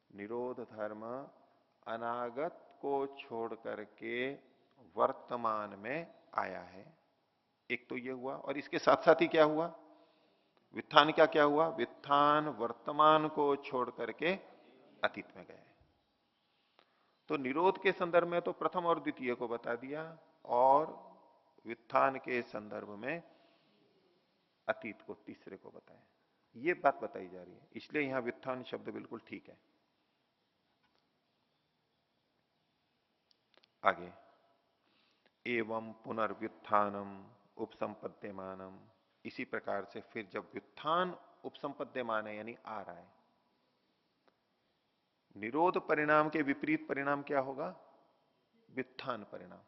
S1: निरोध धर्म अनागत को छोड़ करके वर्तमान में आया है। एक तो ये हुआ, और इसके साथ साथ ही क्या हुआ? व्युत्थान का क्या हुआ? व्युत्थान वर्तमान को छोड़ करके अतीत में गए। तो निरोध के संदर्भ में तो प्रथम और द्वितीय को बता दिया, और व्युत्थान के संदर्भ में अतीत को, तीसरे को बताया। ये बात बताई जा रही है, इसलिए यहां व्युत्थान शब्द बिल्कुल ठीक है। आगे, एवं पुनर्व्युत्थानम उपसंपद्यमानम। इसी प्रकार से फिर जब व्युत्थान उपसंपद्यमान है यानी आ रहा है, निरोध परिणाम के विपरीत परिणाम क्या होगा? व्युत्थान परिणाम।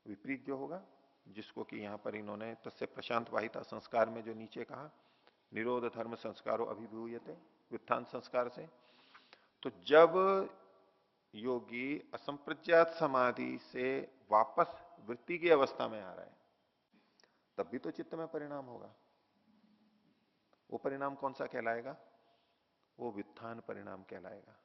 S1: विपरीत जो होगा, जिसको कि यहां पर इन्होंने तस्य प्रशांत वाहिता संस्कार में जो नीचे कहा, निरोध धर्म संस्कारो अभिभूयते, व्युत्थान संस्कार से। तो जब योगी असंप्रज्ञात समाधि से वापस वृत्ति की अवस्था में आ रहा है, तब भी तो चित्त में परिणाम होगा। वो परिणाम कौन सा कहलाएगा? वो व्युत्थान परिणाम कहलाएगा।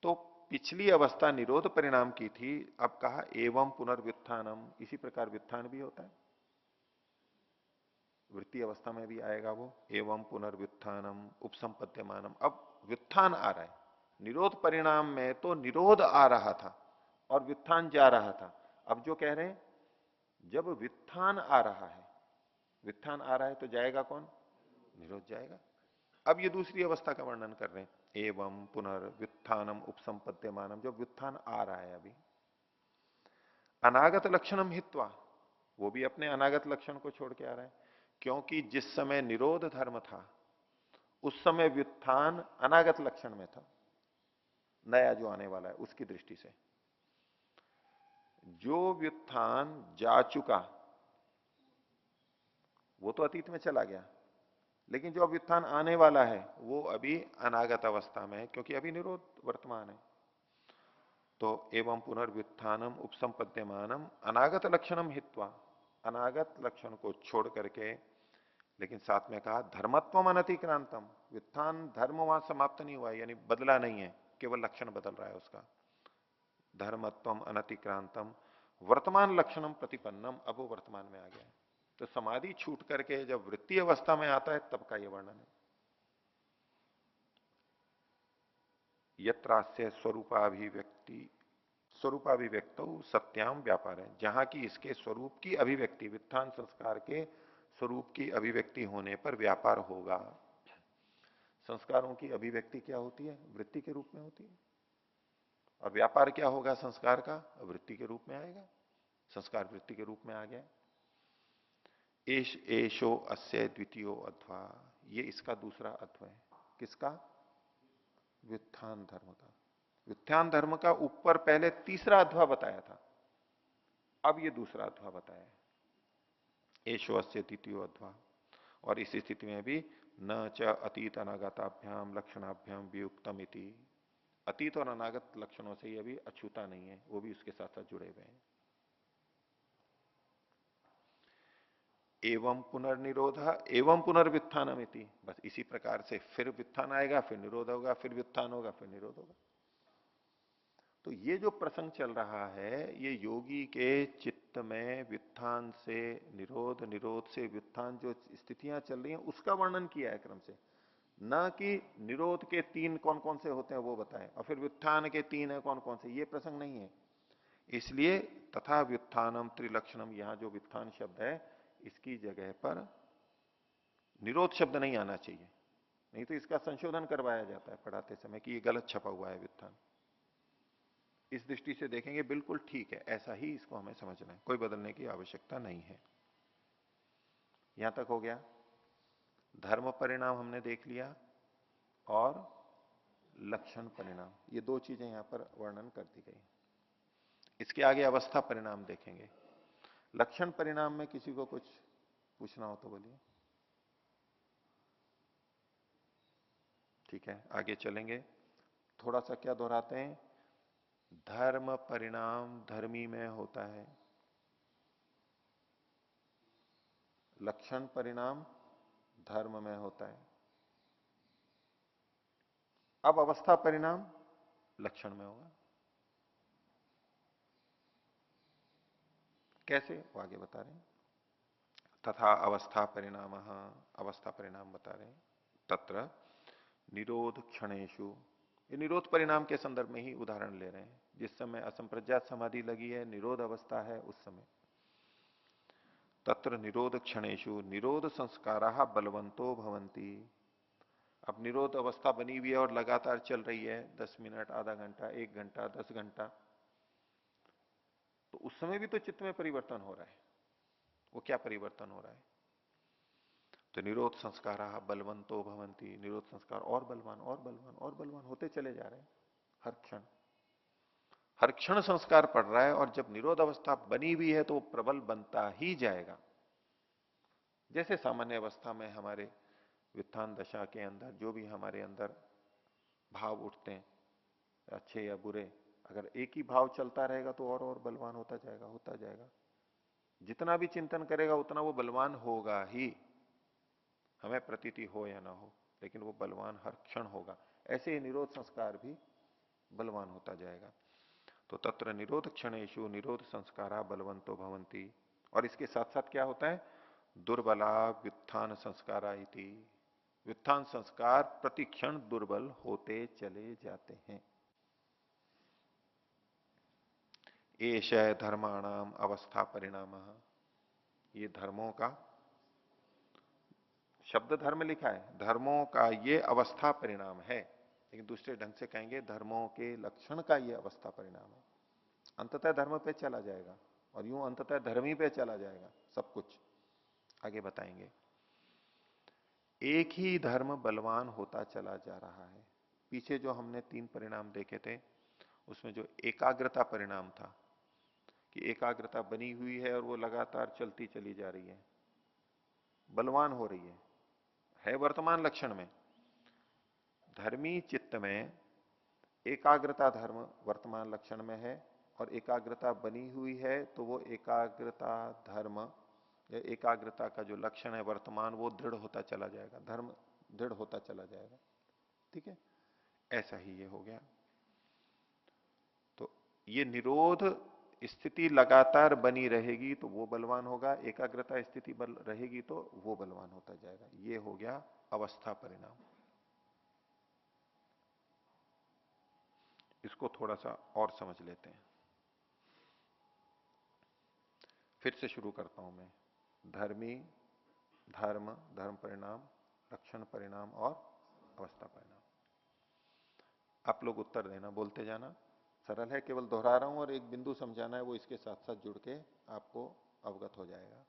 S1: तो पिछली अवस्था निरोध परिणाम की थी, अब कहा एवं पुनर्व्युत्थानम। इसी प्रकार व्युत्थान भी होता है, वृत्ति अवस्था में भी आएगा वो। एवं पुनर्व्युत्थानम उपसंपद्यमानम। अब व्युत्थान आ रहा है। निरोध परिणाम में तो निरोध आ रहा था और व्युत्थान जा रहा था। अब जो कह रहे हैं, जब व्युत्थान आ रहा है, व्युत्थान आ रहा है तो जाएगा कौन? निरोध जाएगा। अब ये दूसरी अवस्था का वर्णन कर रहे हैं, एवं पुनर्व्युत्थानम उपसंपद्यमानम। जो व्युत्थान आ रहा है अभी, अनागत लक्षणम हित्वा, वो भी अपने अनागत लक्षण को छोड़ के आ रहा है। क्योंकि जिस समय निरोध धर्म था उस समय व्युत्थान अनागत लक्षण में था, नया जो आने वाला है उसकी दृष्टि से। जो व्युत्थान जा चुका वो तो अतीत में चला गया, लेकिन जो व्युत्थान आने वाला है वो अभी अनागत अवस्था में है, क्योंकि अभी निरोध वर्तमान है। तो एवं पुनर्व्युत्थानम उपसंपद्यमानम अनागत लक्षणम हित्वा, अनागत लक्षण को छोड़ करके, लेकिन साथ में कहा धर्मत्वम अनतिक्रांतम। व्युत्थान धर्म वहां समाप्त नहीं हुआ, यानी बदला नहीं है, केवल लक्षण बदल रहा है उसका। धर्मत्वम अनतिक्रांतम वर्तमान लक्षणम प्रतिपन्नम। अब वो वर्तमान में आ गया है। तो समाधि छूट करके जब वृत्ति अवस्था में आता है तब का ये वर्णन है। यत्रास्य स्वरूपाभिव्यक्त सत्याम व्यापार है, जहां की इसके स्वरूप की अभिव्यक्ति, व्युत्थान संस्कार के स्वरूप की अभिव्यक्ति होने पर व्यापार होगा। संस्कारों की अभिव्यक्ति क्या होती है? वृत्ति के रूप में होती है। और व्यापार क्या होगा संस्कार का? वृत्ति के रूप में आएगा। संस्कार वृत्ति के रूप में आ गया। एशो अस्य द्वितीयो अध्वा, ये इसका दूसरा अध्व है। किसका? व्युत्थान धर्म का। व्युत्थान धर्म का ऊपर पहले तीसरा अध्वा बताया था, अब ये दूसरा अध्वा बताया है। एशो अस्य द्वितीयो अध्वा। और इस स्थिति में भी न च अतीत अनागताभ्याम लक्षणाभ्याम वियुक्तम इति, अतीत और अनागत लक्षणों से ये भी अछूता नहीं है, वो भी उसके साथ साथ जुड़े हुए हैं। एवं पुनर्निरोध एवं पुनर्व्युत्थानमिति, बस इसी प्रकार से फिर व्युत्थान आएगा, फिर निरोध होगा, फिर व्युत्थान होगा, फिर निरोध होगा। तो ये जो प्रसंग चल रहा है, ये योगी के चित्त में व्युत्थान से निरोध, निरोध से व्युत्थान जो स्थितियां चल रही हैं उसका वर्णन किया है क्रम से, न कि निरोध के तीन कौन कौन से होते हैं वो बताएं और फिर व्युत्थान के तीन है कौन कौन से, ये प्रसंग नहीं है। इसलिए तथा व्युत्थानम त्रिलक्षणम, यहां जो व्युत्थान शब्द है इसकी जगह पर निरोध शब्द नहीं आना चाहिए, नहीं तो इसका संशोधन करवाया जाता है पढ़ाते समय कि ये गलत छपा हुआ है व्युत्थान। इस दृष्टि से देखेंगे बिल्कुल ठीक है, ऐसा ही इसको हमें समझना है, कोई बदलने की आवश्यकता नहीं है। यहां तक हो गया। धर्म परिणाम हमने देख लिया और लक्षण परिणाम, ये दो चीजें यहां पर वर्णन कर दी गई। इसके आगे अवस्था परिणाम देखेंगे। लक्षण परिणाम में किसी को कुछ पूछना हो तो बोलिए। ठीक है, आगे चलेंगे। थोड़ा सा क्या दोहराते हैं, धर्म परिणाम धर्मी में होता है, लक्षण परिणाम धर्म में होता है। अब अवस्था परिणाम लक्षण में होगा, कैसे वो आगे बता रहे हैं। तथा अवस्था परिणाम, अवस्था परिणाम बता रहे हैं। तत्र निरोध क्षणेशु, ये निरोध परिणाम के संदर्भ में ही उदाहरण ले रहे हैं। जिस समय असंप्रज्ञात समाधि लगी है, निरोध अवस्था है, उस समय तत्र निरोध क्षणेशु निरोध संस्कारा बलवंतो भवंती। अब निरोध अवस्था बनी हुई है और लगातार चल रही है, 10 मिनट, आधा घंटा, 1 घंटा, 10 घंटा, तो उस समय भी तो चित्त में परिवर्तन हो रहा है। वो क्या परिवर्तन हो रहा है, तो निरोध संस्कारा बलवंतो भवंती, निरोध संस्कार और बलवान और बलवान और बलवान होते चले जा रहे हैं। हर क्षण हर क्षण संस्कार पड़ रहा है, और जब निरोध अवस्था बनी हुई है तो वो प्रबल बनता ही जाएगा। जैसे सामान्य अवस्था में हमारे व्युत्थान दशा के अंदर जो भी हमारे अंदर भाव उठते हैं, अच्छे या बुरे, अगर एक ही भाव चलता रहेगा तो और बलवान होता जाएगा, होता जाएगा। जितना भी चिंतन करेगा उतना वो बलवान होगा ही, हमें प्रतीति हो या ना हो, लेकिन वो बलवान हर क्षण होगा। ऐसे ही निरोध संस्कार भी बलवान होता जाएगा। तो तत्र निरोध क्षणेशु निरोध संस्कारा बलवंतो भवंती। और इसके साथ साथ क्या होता है, दुर्बला व्युत्थान संस्कारा इति, व्युत्थान संस्कार प्रतिक्षण दुर्बल होते चले जाते हैं। एष धर्माणाम अवस्था परिणाम, ये धर्मों का, शब्द धर्म लिखा है, धर्मों का ये अवस्था परिणाम है, लेकिन दूसरे ढंग से कहेंगे धर्मों के लक्षण का ये अवस्था परिणाम है। अंततः धर्म पे चला जाएगा और यूं अंततः धर्मी पे चला जाएगा सब कुछ, आगे बताएंगे। एक ही धर्म बलवान होता चला जा रहा है। पीछे जो हमने 3 परिणाम देखे थे उसमें जो एकाग्रता परिणाम था कि एकाग्रता बनी हुई है और वो लगातार चलती चली जा रही है, बलवान हो रही है वर्तमान लक्षण में। धर्मी चित्त में एकाग्रता धर्म वर्तमान लक्षण में है, और एकाग्रता बनी हुई है तो वो एकाग्रता धर्म या एकाग्रता का जो लक्षण है वर्तमान, वो दृढ़ होता चला जाएगा, धर्म दृढ़ होता चला जाएगा। ठीक है, ऐसा ही ये हो गया। तो ये निरोध स्थिति लगातार बनी रहेगी तो वो बलवान होगा, एकाग्रता स्थिति बल रहेगी तो वो बलवान होता जाएगा। ये हो गया अवस्था परिणाम। इसको थोड़ा सा और समझ लेते हैं। फिर से शुरू करता हूं मैं। धर्मी, धर्म, धर्म परिणाम, लक्षण परिणाम और अवस्था परिणाम। आप लोग उत्तर देना, बोलते जाना, सरल है, केवल दोहरा रहा हूं और एक बिंदु समझाना है, वो इसके साथ साथ जुड़ के आपको अवगत हो जाएगा।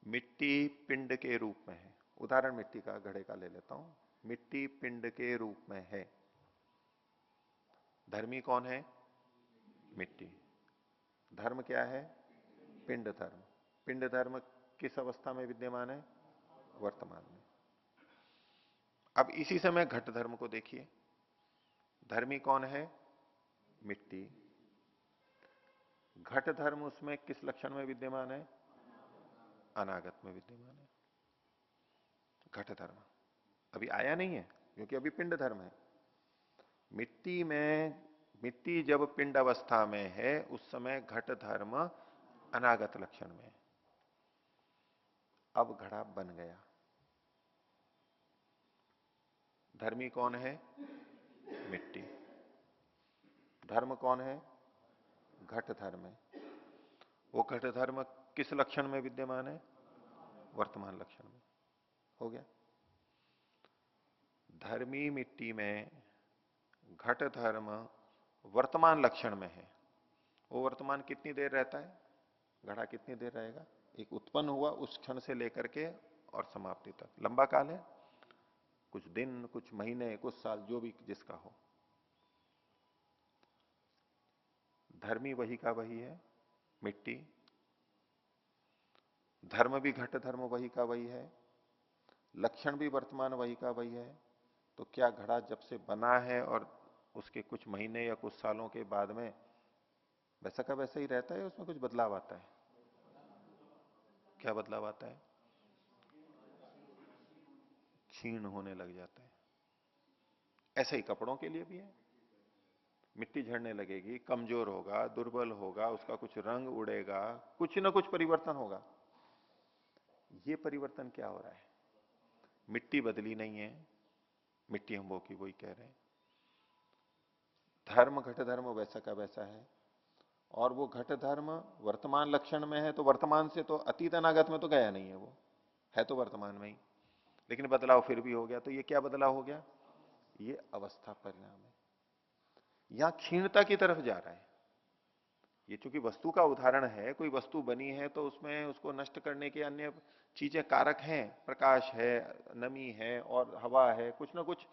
S1: मिट्टी पिंड के रूप में है, उदाहरण मिट्टी का, घड़े का ले लेता हूं। मिट्टी पिंड के रूप में है, धर्मी कौन है, मिट्टी। धर्म क्या है, पिंड धर्म। पिंड धर्म किस अवस्था में विद्यमान है, वर्तमान में। अब इसी समय घट धर्म को देखिए, धर्मी कौन है, मिट्टी। घट धर्म उसमें किस लक्षण में विद्यमान है, अनागत में विद्यमान है। घट धर्म अभी आया नहीं है क्योंकि अभी पिंड धर्म है। मिट्टी जब पिंड अवस्था में है उस समय घट धर्म अनागत लक्षण में है। अब घड़ा बन गया। धर्मी कौन है? मिट्टी। धर्म कौन है? घट धर्म है। वो घट धर्म किस लक्षण में विद्यमान है? वर्तमान लक्षण में। हो गया। धर्मी मिट्टी में घट धर्म वर्तमान लक्षण में है। वो वर्तमान कितनी देर रहता है? घड़ा कितनी देर रहेगा? एक उत्पन्न हुआ उस क्षण से लेकर के और समाप्ति तक लंबा काल है। कुछ दिन, कुछ महीने, कुछ साल, जो भी जिसका हो। धर्मी वही का वही है, मिट्टी। धर्म भी घट धर्म वही का वही है, लक्षण भी वर्तमान वही का वही है। तो क्या घड़ा जब से बना है और उसके कुछ महीने या कुछ सालों के बाद में वैसा का वैसा ही रहता है, उसमें कुछ बदलाव आता है? क्या बदलाव आता है? क्षीण होने लग जाता है। ऐसे ही कपड़ों के लिए भी है। मिट्टी झड़ने लगेगी, कमजोर होगा, दुर्बल होगा, उसका कुछ रंग उड़ेगा, कुछ ना कुछ परिवर्तन होगा। ये परिवर्तन क्या हो रहा है? मिट्टी बदली नहीं है, मिट्टी हम वो की वही कह रहे हैं। धर्म घट धर्म वैसा का वैसा है, और वो घट धर्म वर्तमान लक्षण में है, तो वर्तमान से तो अतीत अनागत में तो गया नहीं है, वो है तो वर्तमान में ही, लेकिन बदलाव फिर भी हो गया। तो ये क्या बदलाव हो गया? ये अवस्था परिणाम है। यहां क्षीणता की तरफ जा रहा है। ये चूंकि वस्तु का उदाहरण है, कोई वस्तु बनी है तो उसमें उसको नष्ट करने के अन्य चीजें कारक हैं, प्रकाश है, नमी है और हवा है, कुछ ना कुछ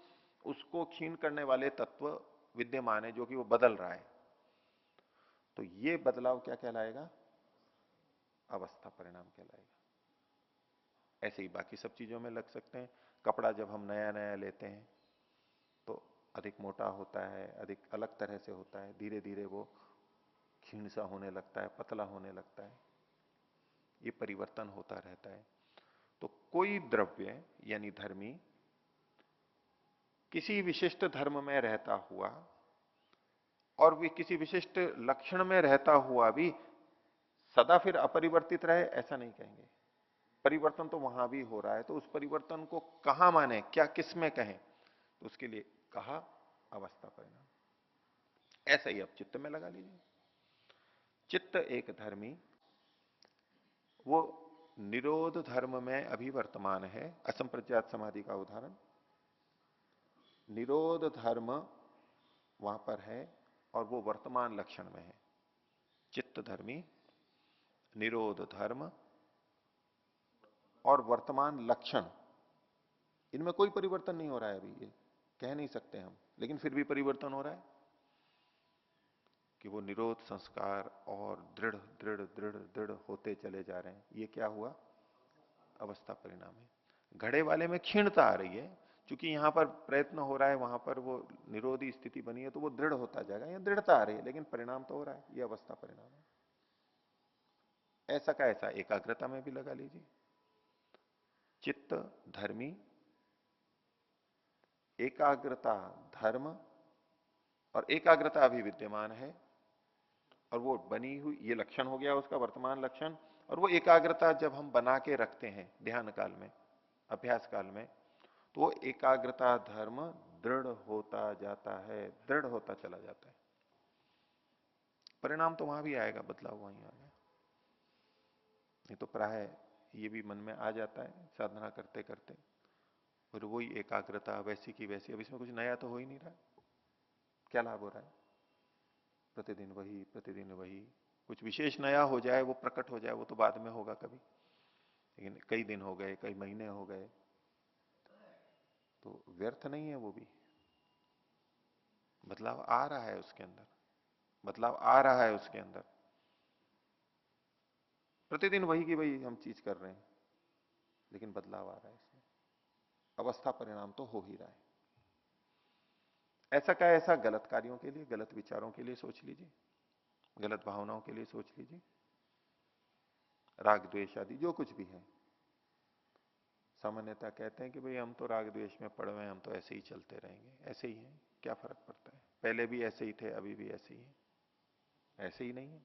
S1: उसको क्षीण करने वाले तत्व विद्यमान है, जो कि वो बदल रहा है। तो ये बदलाव क्या कहलाएगा? अवस्था परिणाम कहलाएगा। ऐसे ही बाकी सब चीजों में लग सकते हैं। कपड़ा जब हम नया नया लेते हैं तो अधिक मोटा होता है, अधिक अलग तरह से होता है, धीरे धीरे वो क्षीण सा होने लगता है, पतला होने लगता है। ये परिवर्तन होता रहता है। तो कोई द्रव्य यानी धर्मी किसी विशिष्ट धर्म में रहता हुआ और भी किसी विशिष्ट लक्षण में रहता हुआ भी सदा फिर अपरिवर्तित रहे, ऐसा नहीं कहेंगे। परिवर्तन तो वहां भी हो रहा है, तो उस परिवर्तन को कहां माने, क्या किस में कहें? तो उसके लिए कहा अवस्था परिणाम। ऐसा ही अब चित्त में लगा लीजिए। चित्त एक धर्मी, वो निरोध धर्म में अभी वर्तमान है। असंप्रज्ञात समाधि का उदाहरण। निरोध धर्म वहां पर है और वो वर्तमान लक्षण में है। चित्त धर्मी, निरोध धर्म और वर्तमान लक्षण, इनमें कोई परिवर्तन नहीं हो रहा है अभी। ये कह नहीं सकते हम, लेकिन फिर भी परिवर्तन हो रहा है कि वो निरोध संस्कार और दृढ़ दृढ़ दृढ़ दृढ़ होते चले जा रहे हैं। ये क्या हुआ? अवस्था परिणाम है। घड़े वाले में क्षीणता आ रही है, क्योंकि यहां पर प्रयत्न हो रहा है, वहां पर वो निरोधी स्थिति बनी है, तो वो दृढ़ होता जाएगा। यहां दृढ़ता आ रही है, लेकिन परिणाम तो हो रहा है। ये अवस्था परिणाम है। ऐसा का ऐसा एकाग्रता में भी लगा लीजिए। चित्त धर्मी, एकाग्रता धर्म, और एकाग्रता भी विद्यमान है और वो बनी हुई, ये लक्षण हो गया उसका वर्तमान लक्षण। और वो एकाग्रता जब हम बना के रखते हैं ध्यान काल में, अभ्यास काल में, तो वो एकाग्रता धर्म दृढ़ होता जाता है, दृढ़ होता चला जाता है। परिणाम तो वहां भी आएगा, बदलाव वहीं आएगा। नहीं तो प्राय ये भी मन में आ जाता है साधना करते करते, और वही एकाग्रता वैसी की वैसी। अब इसमें कुछ नया तो हो ही नहीं रहा। क्या लाभ हो रहा है? प्रतिदिन वही, प्रतिदिन वही। कुछ विशेष नया हो जाए, वो प्रकट हो जाए, वो तो बाद में होगा कभी। लेकिन कई दिन हो गए, कई महीने हो गए, तो व्यर्थ नहीं है वो भी। बदलाव आ रहा है उसके अंदर, बदलाव आ रहा है उसके अंदर। प्रतिदिन वही की वही हम चीज कर रहे हैं, लेकिन बदलाव आ रहा है इसमें। अवस्था परिणाम तो हो ही रहा है। ऐसा का ऐसा गलत कार्यों के लिए, गलत विचारों के लिए सोच लीजिए, गलत भावनाओं के लिए सोच लीजिए। राग द्वेष आदि जो कुछ भी है। सामान्यतः कहते हैं कि भाई हम तो राग द्वेष में पड़े हुए हैं, हम तो ऐसे ही चलते रहेंगे, ऐसे ही है, क्या फर्क पड़ता है, पहले भी ऐसे ही थे, अभी भी ऐसे ही है। ऐसे ही नहीं है।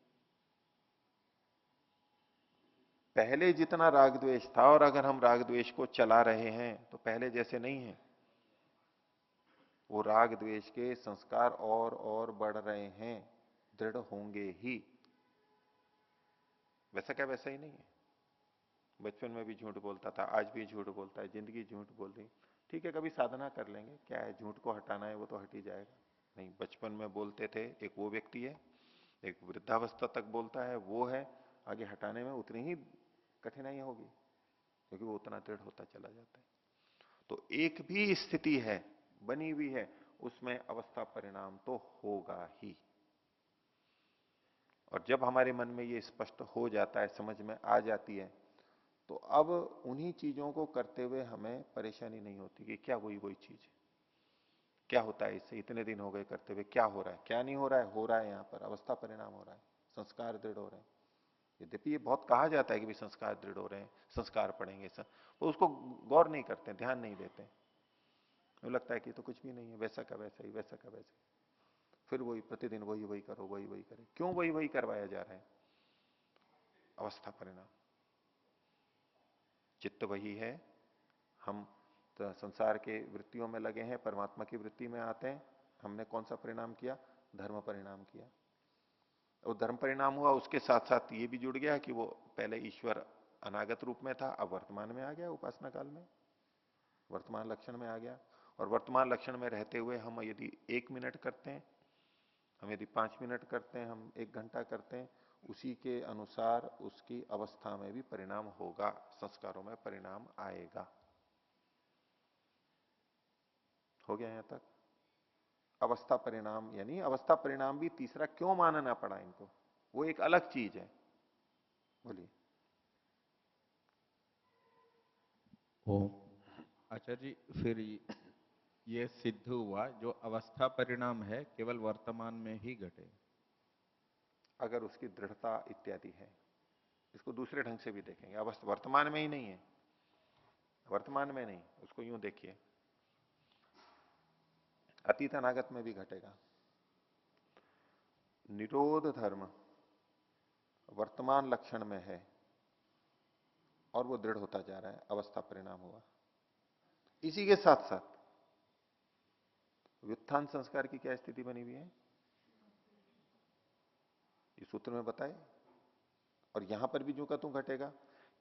S1: पहले जितना राग द्वेष था और अगर हम राग द्वेष को चला रहे हैं तो पहले जैसे नहीं है। वो राग द्वेष के संस्कार और बढ़ रहे हैं, दृढ़ होंगे ही। वैसा क्या वैसा ही नहीं है। बचपन में भी झूठ बोलता था, आज भी झूठ बोलता है, जिंदगी झूठ बोल रही। ठीक है, कभी साधना कर लेंगे, क्या है, झूठ को हटाना है वो तो हट ही जाएगा। नहीं, बचपन में बोलते थे, एक वो व्यक्ति है, एक वृद्धावस्था तक बोलता है वो है, आगे हटाने में उतनी ही कठिनाई होगी, क्योंकि वो उतना दृढ़ होता चला जाता है। तो एक भी स्थिति है बनी हुई है, उसमें अवस्था परिणाम तो होगा ही। और जब हमारे मन में ये स्पष्ट हो जाता है, समझ में आ जाती है, तो अब उन्हीं चीजों को करते हुए हमें परेशानी नहीं होती कि क्या वही वही चीज है, क्या होता है इससे, इतने दिन हो गए करते हुए, क्या हो रहा है, क्या नहीं हो रहा है, हो रहा है यहाँ पर अवस्था परिणाम हो रहा है, संस्कार दृढ़ हो रहे हैं। यद्यपि ये बहुत कहा जाता है कि भी संस्कार दृढ़ हो रहे हैं, संस्कार पढ़ेंगे सब, वो उसको गौर नहीं करते, ध्यान नहीं देते। वो लगता है कि तो कुछ भी नहीं है, वैसा का वैसा ही, वैसा का वैसा ही। फिर वही प्रतिदिन वही वही करो, वही वही करे। क्यों वही वही करवाया जा रहा है? अवस्था परिणाम। चित्त वही है, हम तो संसार के वृत्तियों में लगे हैं, परमात्मा की वृत्ति में आते हैं। हमने कौन सा परिणाम किया? धर्म परिणाम किया। और धर्म परिणाम हुआ, उसके साथ साथ ये भी जुड़ गया कि वो पहले ईश्वर अनागत रूप में था, अब वर्तमान में आ गया, उपासना काल में वर्तमान लक्षण में आ गया। और वर्तमान लक्षण में रहते हुए हम यदि 1 मिनट करते हैं, हम यदि 5 मिनट करते हैं, हम 1 घंटा करते हैं, उसी के अनुसार उसकी अवस्था में भी परिणाम होगा, संस्कारों में परिणाम आएगा। हो गया यहां तक? अवस्था परिणाम, यानी अवस्था परिणाम भी तीसरा क्यों मानना पड़ा इनको, वो एक अलग चीज है। बोलिए।
S5: ओ आचार्य जी, फिर ये सिद्ध हुआ जो अवस्था परिणाम है केवल वर्तमान में ही घटे,
S1: अगर उसकी दृढ़ता इत्यादि है। इसको दूसरे ढंग से भी देखेंगे, अवस्था वर्तमान में ही नहीं है, वर्तमान में नहीं, उसको यूं देखिए, अतीत अनागत में भी घटेगा। निरोध धर्म वर्तमान लक्षण में है और वो दृढ़ होता जा रहा है, अवस्था परिणाम हुआ। इसी के साथ साथ व्युत्थान संस्कार की क्या स्थिति बनी हुई है, ये सूत्र में बताए। और यहां पर भी जो का तू घटेगा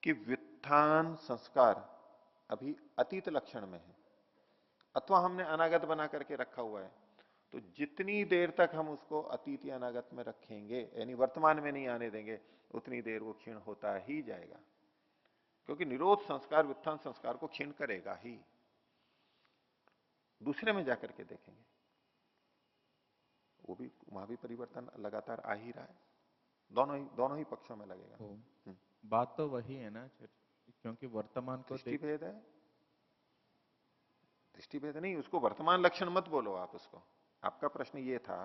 S1: कि व्युत्थान संस्कार अभी अतीत लक्षण में है, अथवा हमने अनागत बना करके रखा हुआ है। तो जितनी देर तक हम उसको अतीत या अनागत में रखेंगे, यानी वर्तमान में नहीं आने देंगे, उतनी देर वो क्षीण होता ही जाएगा। क्योंकि निरोध संस्कार व्युत्थान संस्कार को क्षीण करेगा ही। दूसरे में जाकर के देखेंगे, वो भी, वहां भी परिवर्तन लगातार आ ही रहा है, दोनों ही पक्षों में लगेगा।
S5: बात तो वही है ना आचार्य, क्योंकि वर्तमान को
S1: दृष्टि भेद है, दृष्टि भेद नहीं, उसको वर्तमान लक्षण मत बोलो आप उसको। आपका प्रश्न ये था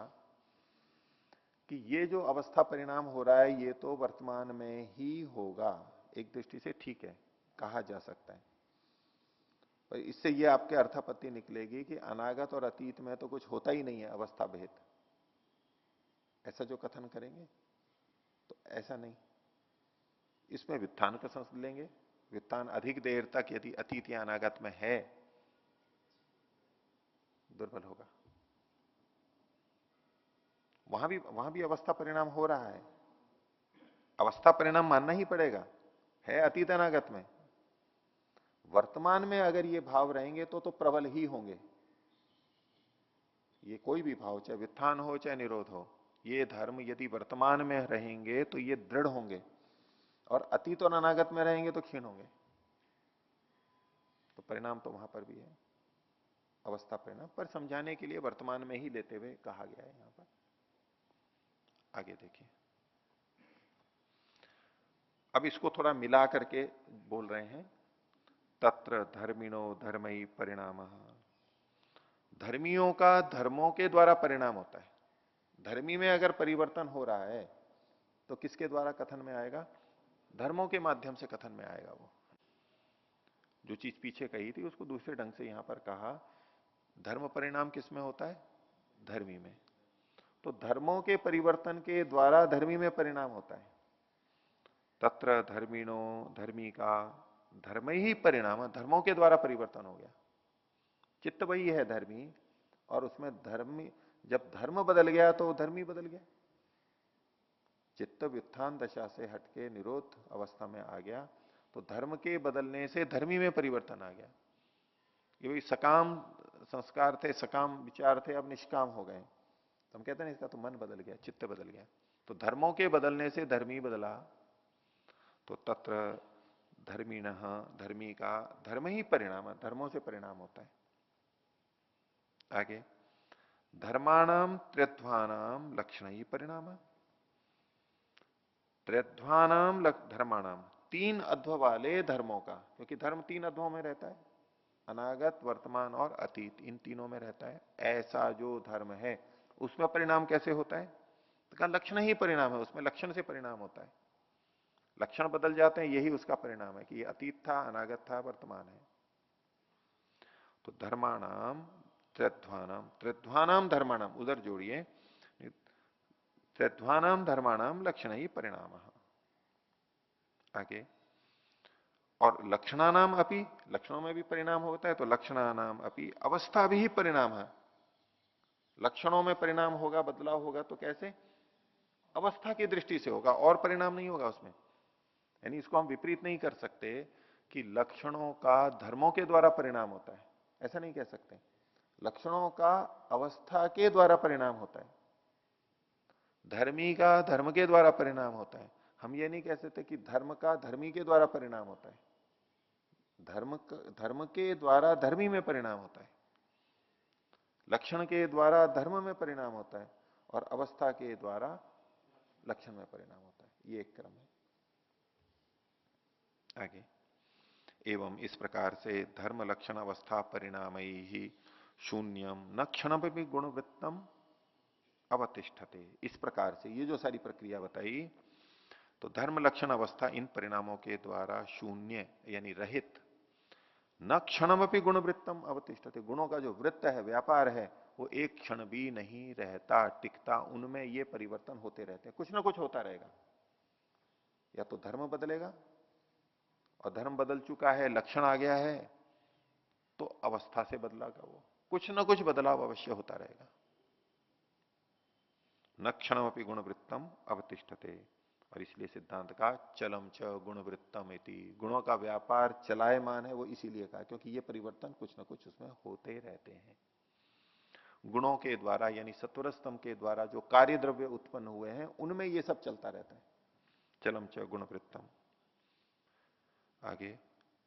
S1: कि ये जो अवस्था परिणाम हो रहा है, ये तो वर्तमान में ही होगा। एक दृष्टि से ठीक है, कहा जा सकता है, पर इससे ये आपके अर्थापत्ति निकलेगी कि अनागत और अतीत में तो कुछ होता ही नहीं है अवस्था भेद, ऐसा जो कथन करेंगे तो ऐसा नहीं। इसमें व्युत्थान का संस्कृत लेंगे, व्युत्थान अधिक देर तक यदि अतीत या अनागत में है, दुर्बल होगा। वहां भी अवस्था परिणाम हो रहा है, अवस्था परिणाम मानना ही पड़ेगा, है अतीत अनागत में। वर्तमान में अगर ये भाव रहेंगे तो प्रबल ही होंगे। ये कोई भी भाव, चाहे व्युत्थान हो चाहे निरोध हो, ये धर्म यदि वर्तमान में रहेंगे तो ये दृढ़ होंगे, और अतीत और अनागत में रहेंगे तो क्षीण होंगे। तो परिणाम तो वहां पर भी है, अवस्था परिणाम, पर समझाने के लिए वर्तमान में ही लेते हुए कहा गया है यहां पर। आगे देखिए, अब इसको थोड़ा मिला करके बोल रहे हैं। तत्र धर्मिणो धर्मई परिणाम, धर्मियों का धर्मों के द्वारा परिणाम होता है। धर्मी में अगर परिवर्तन हो रहा है तो किसके द्वारा कथन में आएगा? धर्मों के माध्यम से कथन में आएगा वो। जो चीज पीछे कही थी उसको दूसरे ढंग से यहां पर कहा। धर्म परिणाम किसमें होता है? धर्मी में। तो धर्मों के परिवर्तन के द्वारा धर्मी में परिणाम होता है। तत्र धर्मिणो, धर्मी का धर्म ही परिणाम, धर्मों के द्वारा परिवर्तन हो गया। चित्त वही है धर्मी, और उसमें धर्मी, जब धर्म बदल गया तो धर्मी बदल गया। चित्त व्युत्थान दशा से हटके निरोध अवस्था में आ गया, तो धर्म के बदलने से धर्मी में परिवर्तन आ गया। ये वही सकाम संस्कार थे, सकाम विचार थे, अब निष्काम हो गए। तो हम कहते हैं इसका तो मन बदल गया, चित्त बदल गया। तो धर्मों के बदलने से धर्मी बदला। तो तत्र धर्मीण, धर्मी का धर्म ही परिणाम, धर्मों से परिणाम होता है। आगे, धर्माणाम त्रिध्वानाम लक्षण ही परिणाम। त्रिध्वानाम धर्माणाम, तीन अध्व वाले धर्मों का, क्योंकि धर्म तीन अध्वों में रहता है, अनागत, वर्तमान और अतीत, इन तीनों में रहता है। ऐसा जो धर्म है उसमें परिणाम कैसे होता है? तो कहा लक्षण ही परिणाम है, उसमें लक्षण से परिणाम होता है। लक्षण बदल जाते हैं, यही उसका परिणाम है कि ये अतीत था, अनागत था, वर्तमान है। तो धर्माणाम त्रिध्वानाम, त्रिध्वानाम धर्माणाम, उधर जोड़िए, त्रिध्वानाम धर्माणाम लक्षण ही परिणाम। आगे, और लक्षणानाम अपि, लक्षणों में भी परिणाम होता है, तो लक्षणानाम अपि अवस्था भी ही परिणाम है। लक्षणों में परिणाम होगा, बदलाव होगा, तो कैसे? अवस्था की दृष्टि से होगा, और परिणाम नहीं होगा उसमें। यानी इसको हम विपरीत नहीं कर सकते कि लक्षणों का धर्मों के द्वारा परिणाम होता है, ऐसा नहीं कह सकते। लक्षणों का अवस्था के द्वारा परिणाम होता है, धर्मी का धर्म के द्वारा परिणाम होता है। हम ये नहीं कह सकते कि धर्म का धर्मी के द्वारा परिणाम होता है। धर्म के द्वारा धर्मी में परिणाम होता है, लक्षण के द्वारा धर्म में परिणाम होता है, और अवस्था के द्वारा लक्षण में परिणाम होता है। ये एक क्रम है। आगे, एवं इस प्रकार से धर्म लक्षण अवस्था परिणामई ही शून्यम न क्षण भी गुणवृत्तम अवतिष्ठते। इस प्रकार से ये जो सारी प्रक्रिया बताई, तो धर्म लक्षण अवस्था इन परिणामों के द्वारा शून्य यानी रहित, न क्षणमपि गुणवृत्तम अवतिष्ठते, गुणों का जो वृत्त है, व्यापार है, वो एक क्षण भी नहीं रहता, टिकता। उनमें ये परिवर्तन होते रहते हैं, कुछ ना कुछ होता रहेगा। या तो धर्म बदलेगा, और धर्म बदल चुका है, लक्षण आ गया है, तो अवस्था से बदलागा वो, कुछ ना कुछ बदलाव अवश्य होता रहेगा। न क्षणमपि गुणवृत्तम अवतिष्ठते। और इसलिए सिद्धांत का चलम च गुणवृत्तम इति, गुणों का व्यापार चलायमान है, वो इसीलिए कहा क्योंकि ये परिवर्तन कुछ ना कुछ उसमें होते रहते हैं। गुणों के द्वारा यानी सत्वर स्तंभ के द्वारा जो कार्य द्रव्य उत्पन्न हुए हैं, उनमें ये सब चलता रहता है। चलम च गुणवृत्तम। आगे,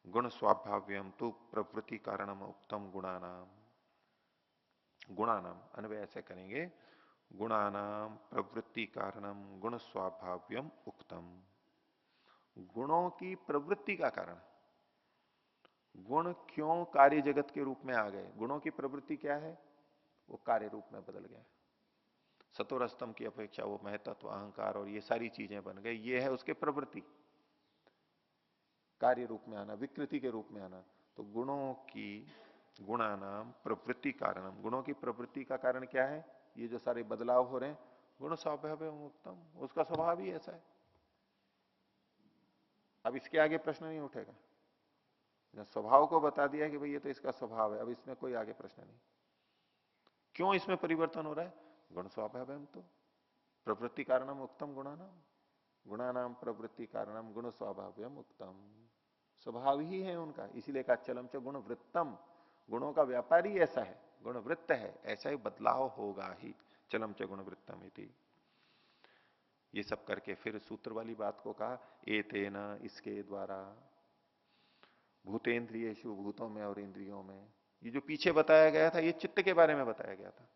S1: गुण स्वाभाव्यम तो प्रवृत्ति कारणम उत्तम गुणानाम, गुणानाम अन्वय ऐसे करेंगे, गुणानाम प्रवृत्ति कारणम गुण स्वाभाव्यम उक्तम। गुणों की प्रवृत्ति का कारण, गुण क्यों कार्य जगत के रूप में आ गए? गुणों की प्रवृत्ति क्या है? वो कार्य रूप में बदल गया। सत्वर स्तंभ की अपेक्षा वो महतत्व, अहंकार और ये सारी चीजें बन गई, ये है उसके प्रवृत्ति, कार्य रूप में आना, विकृति के रूप में आना। तो गुणों की, गुणानाम प्रवृत्ति कारणम, गुणों की प्रवृत्ति का कारण क्या है? ये जो सारे बदलाव हो रहे हैं, गुण स्वभाव उत्तम, उसका स्वभाव ही ऐसा है। अब इसके आगे प्रश्न नहीं उठेगा। जब स्वभाव को बता दिया कि भाई ये तो इसका स्वभाव है, अब इसमें कोई आगे प्रश्न नहीं। क्यों इसमें परिवर्तन हो रहा है? गुण स्वभाव, तो प्रवृत्ति कारणम उत्तम गुणानाम, गुणानाम प्रवृत्ति कारणम गुण स्वभाव उत्तम, स्वभाव ही है उनका। इसीलिए कहा चलम च गुण वृत्तम, गुणों का व्यापार ही ऐसा है, गुण वृत्त है, ऐसा ही बदलाव होगा ही। चलम च गुण वृत्तम इति। ये सब करके फिर सूत्र वाली बात को कहा, एतेन, इसके द्वारा, भूतेन्द्रियेषु, भूतों में और इंद्रियों में। ये जो पीछे बताया गया था, ये चित्त के बारे में बताया गया था।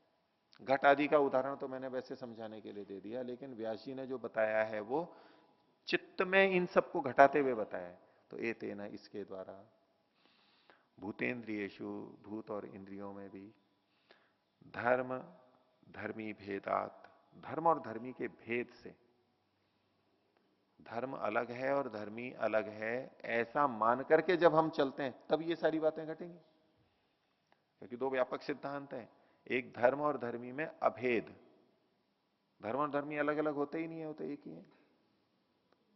S1: घट आदि का उदाहरण तो मैंने वैसे समझाने के लिए दे दिया, लेकिन व्यास जी ने जो बताया है वो चित्त में इन सबको घटाते हुए बताया है। तो एतेन, इसके द्वारा, भूतेन्द्रियेषु, भूत और इंद्रियों में भी, धर्म धर्मी भेदात, धर्म और धर्मी के भेद से, धर्म अलग है और धर्मी अलग है, ऐसा मान करके जब हम चलते हैं तब ये सारी बातें घटेंगी। क्योंकि दो व्यापक सिद्धांत हैं, एक धर्म और धर्मी में अभेद। धर्म और धर्मी अलग अलग होते ही नहीं है, होते एक ही है।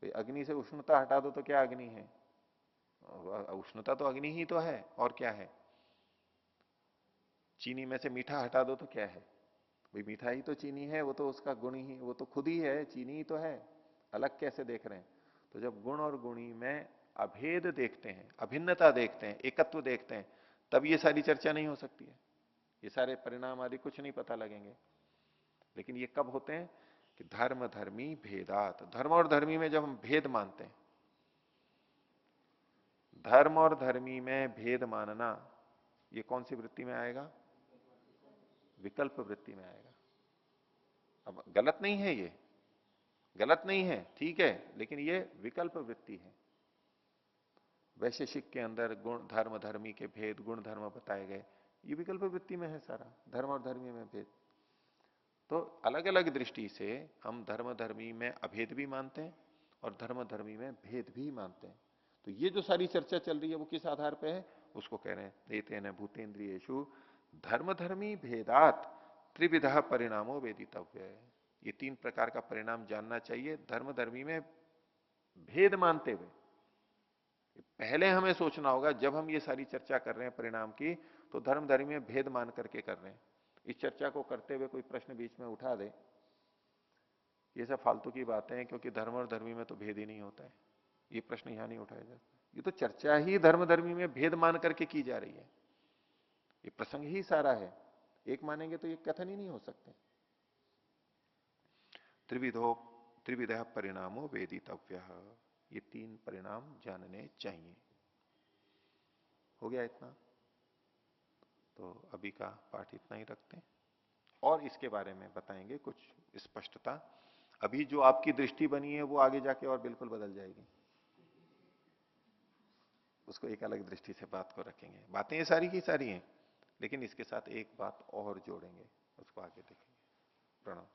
S1: भाई अग्नि से उष्णता हटा दो तो क्या अग्नि है? उष्णता तो अग्नि ही तो है, और क्या है? चीनी में से मीठा हटा दो तो क्या है? भाई मीठा ही तो चीनी है, वो तो उसका गुण ही, वो तो खुद ही है, चीनी ही तो है। अलग कैसे देख रहे हैं? तो जब गुण और गुणी में अभेद देखते हैं, अभिन्नता देखते हैं, एकत्व देखते हैं, तब ये सारी चर्चा नहीं हो सकती है। ये सारे परिणाम आदि कुछ नहीं पता लगेंगे। लेकिन ये कब होते हैं? कि धर्म धर्मी भेदात, धर्म और धर्मी में जब हम भेद मानते हैं, धर्म और धर्मी में भेद मानना, ये कौन सी वृत्ति में आएगा? विकल्प वृत्ति में आएगा। अब गलत नहीं है, ये गलत नहीं है, ठीक है, लेकिन ये विकल्प वृत्ति है। वैशेषिक के अंदर गुण धर्म धर्मी के भेद, गुण धर्म बताए गए, ये विकल्प वृत्ति में है सारा, धर्म और धर्मी में भेद। तो अलग अलग दृष्टि से हम धर्म धर्मी में अभेद भी मानते हैं और धर्म धर्मी में भेद भी मानते हैं। तो ये जो सारी चर्चा चल रही है वो किस आधार पे है? उसको कह रहे हैं देतेन भूतेन्द्रियेषु धर्म धर्मी भेदात त्रिविधा परिणामो वेदितव्य है। ये तीन प्रकार का परिणाम जानना चाहिए धर्म धर्मी में भेद मानते हुए। पहले हमें सोचना होगा, जब हम ये सारी चर्चा कर रहे हैं परिणाम की, तो धर्म धर्मी में भेद मान करके कर रहे हैं। इस चर्चा को करते हुए कोई प्रश्न बीच में उठा दे, ये सब फालतू की बातें हैं, क्योंकि धर्म और धर्मी में तो भेद ही नहीं होता है, ये प्रश्न यहां नहीं उठाया जाता। ये तो चर्चा ही धर्म धर्मी में भेद मान करके की जा रही है, ये प्रसंग ही सारा है। एक मानेंगे तो ये कथन ही नहीं हो सकते। त्रिविधो त्रिविध परिणामो वेदितव्य, ये तीन परिणाम जानने चाहिए। हो गया इतना? तो अभी का पाठ इतना ही रखते हैं, और इसके बारे में बताएंगे कुछ स्पष्टता। अभी जो आपकी दृष्टि बनी है वो आगे जाके और बिल्कुल बदल जाएगी, उसको एक अलग दृष्टि से बात को रखेंगे। बातें ये सारी की सारी हैं, लेकिन इसके साथ एक बात और जोड़ेंगे, उसको आगे देखेंगे। प्रणव।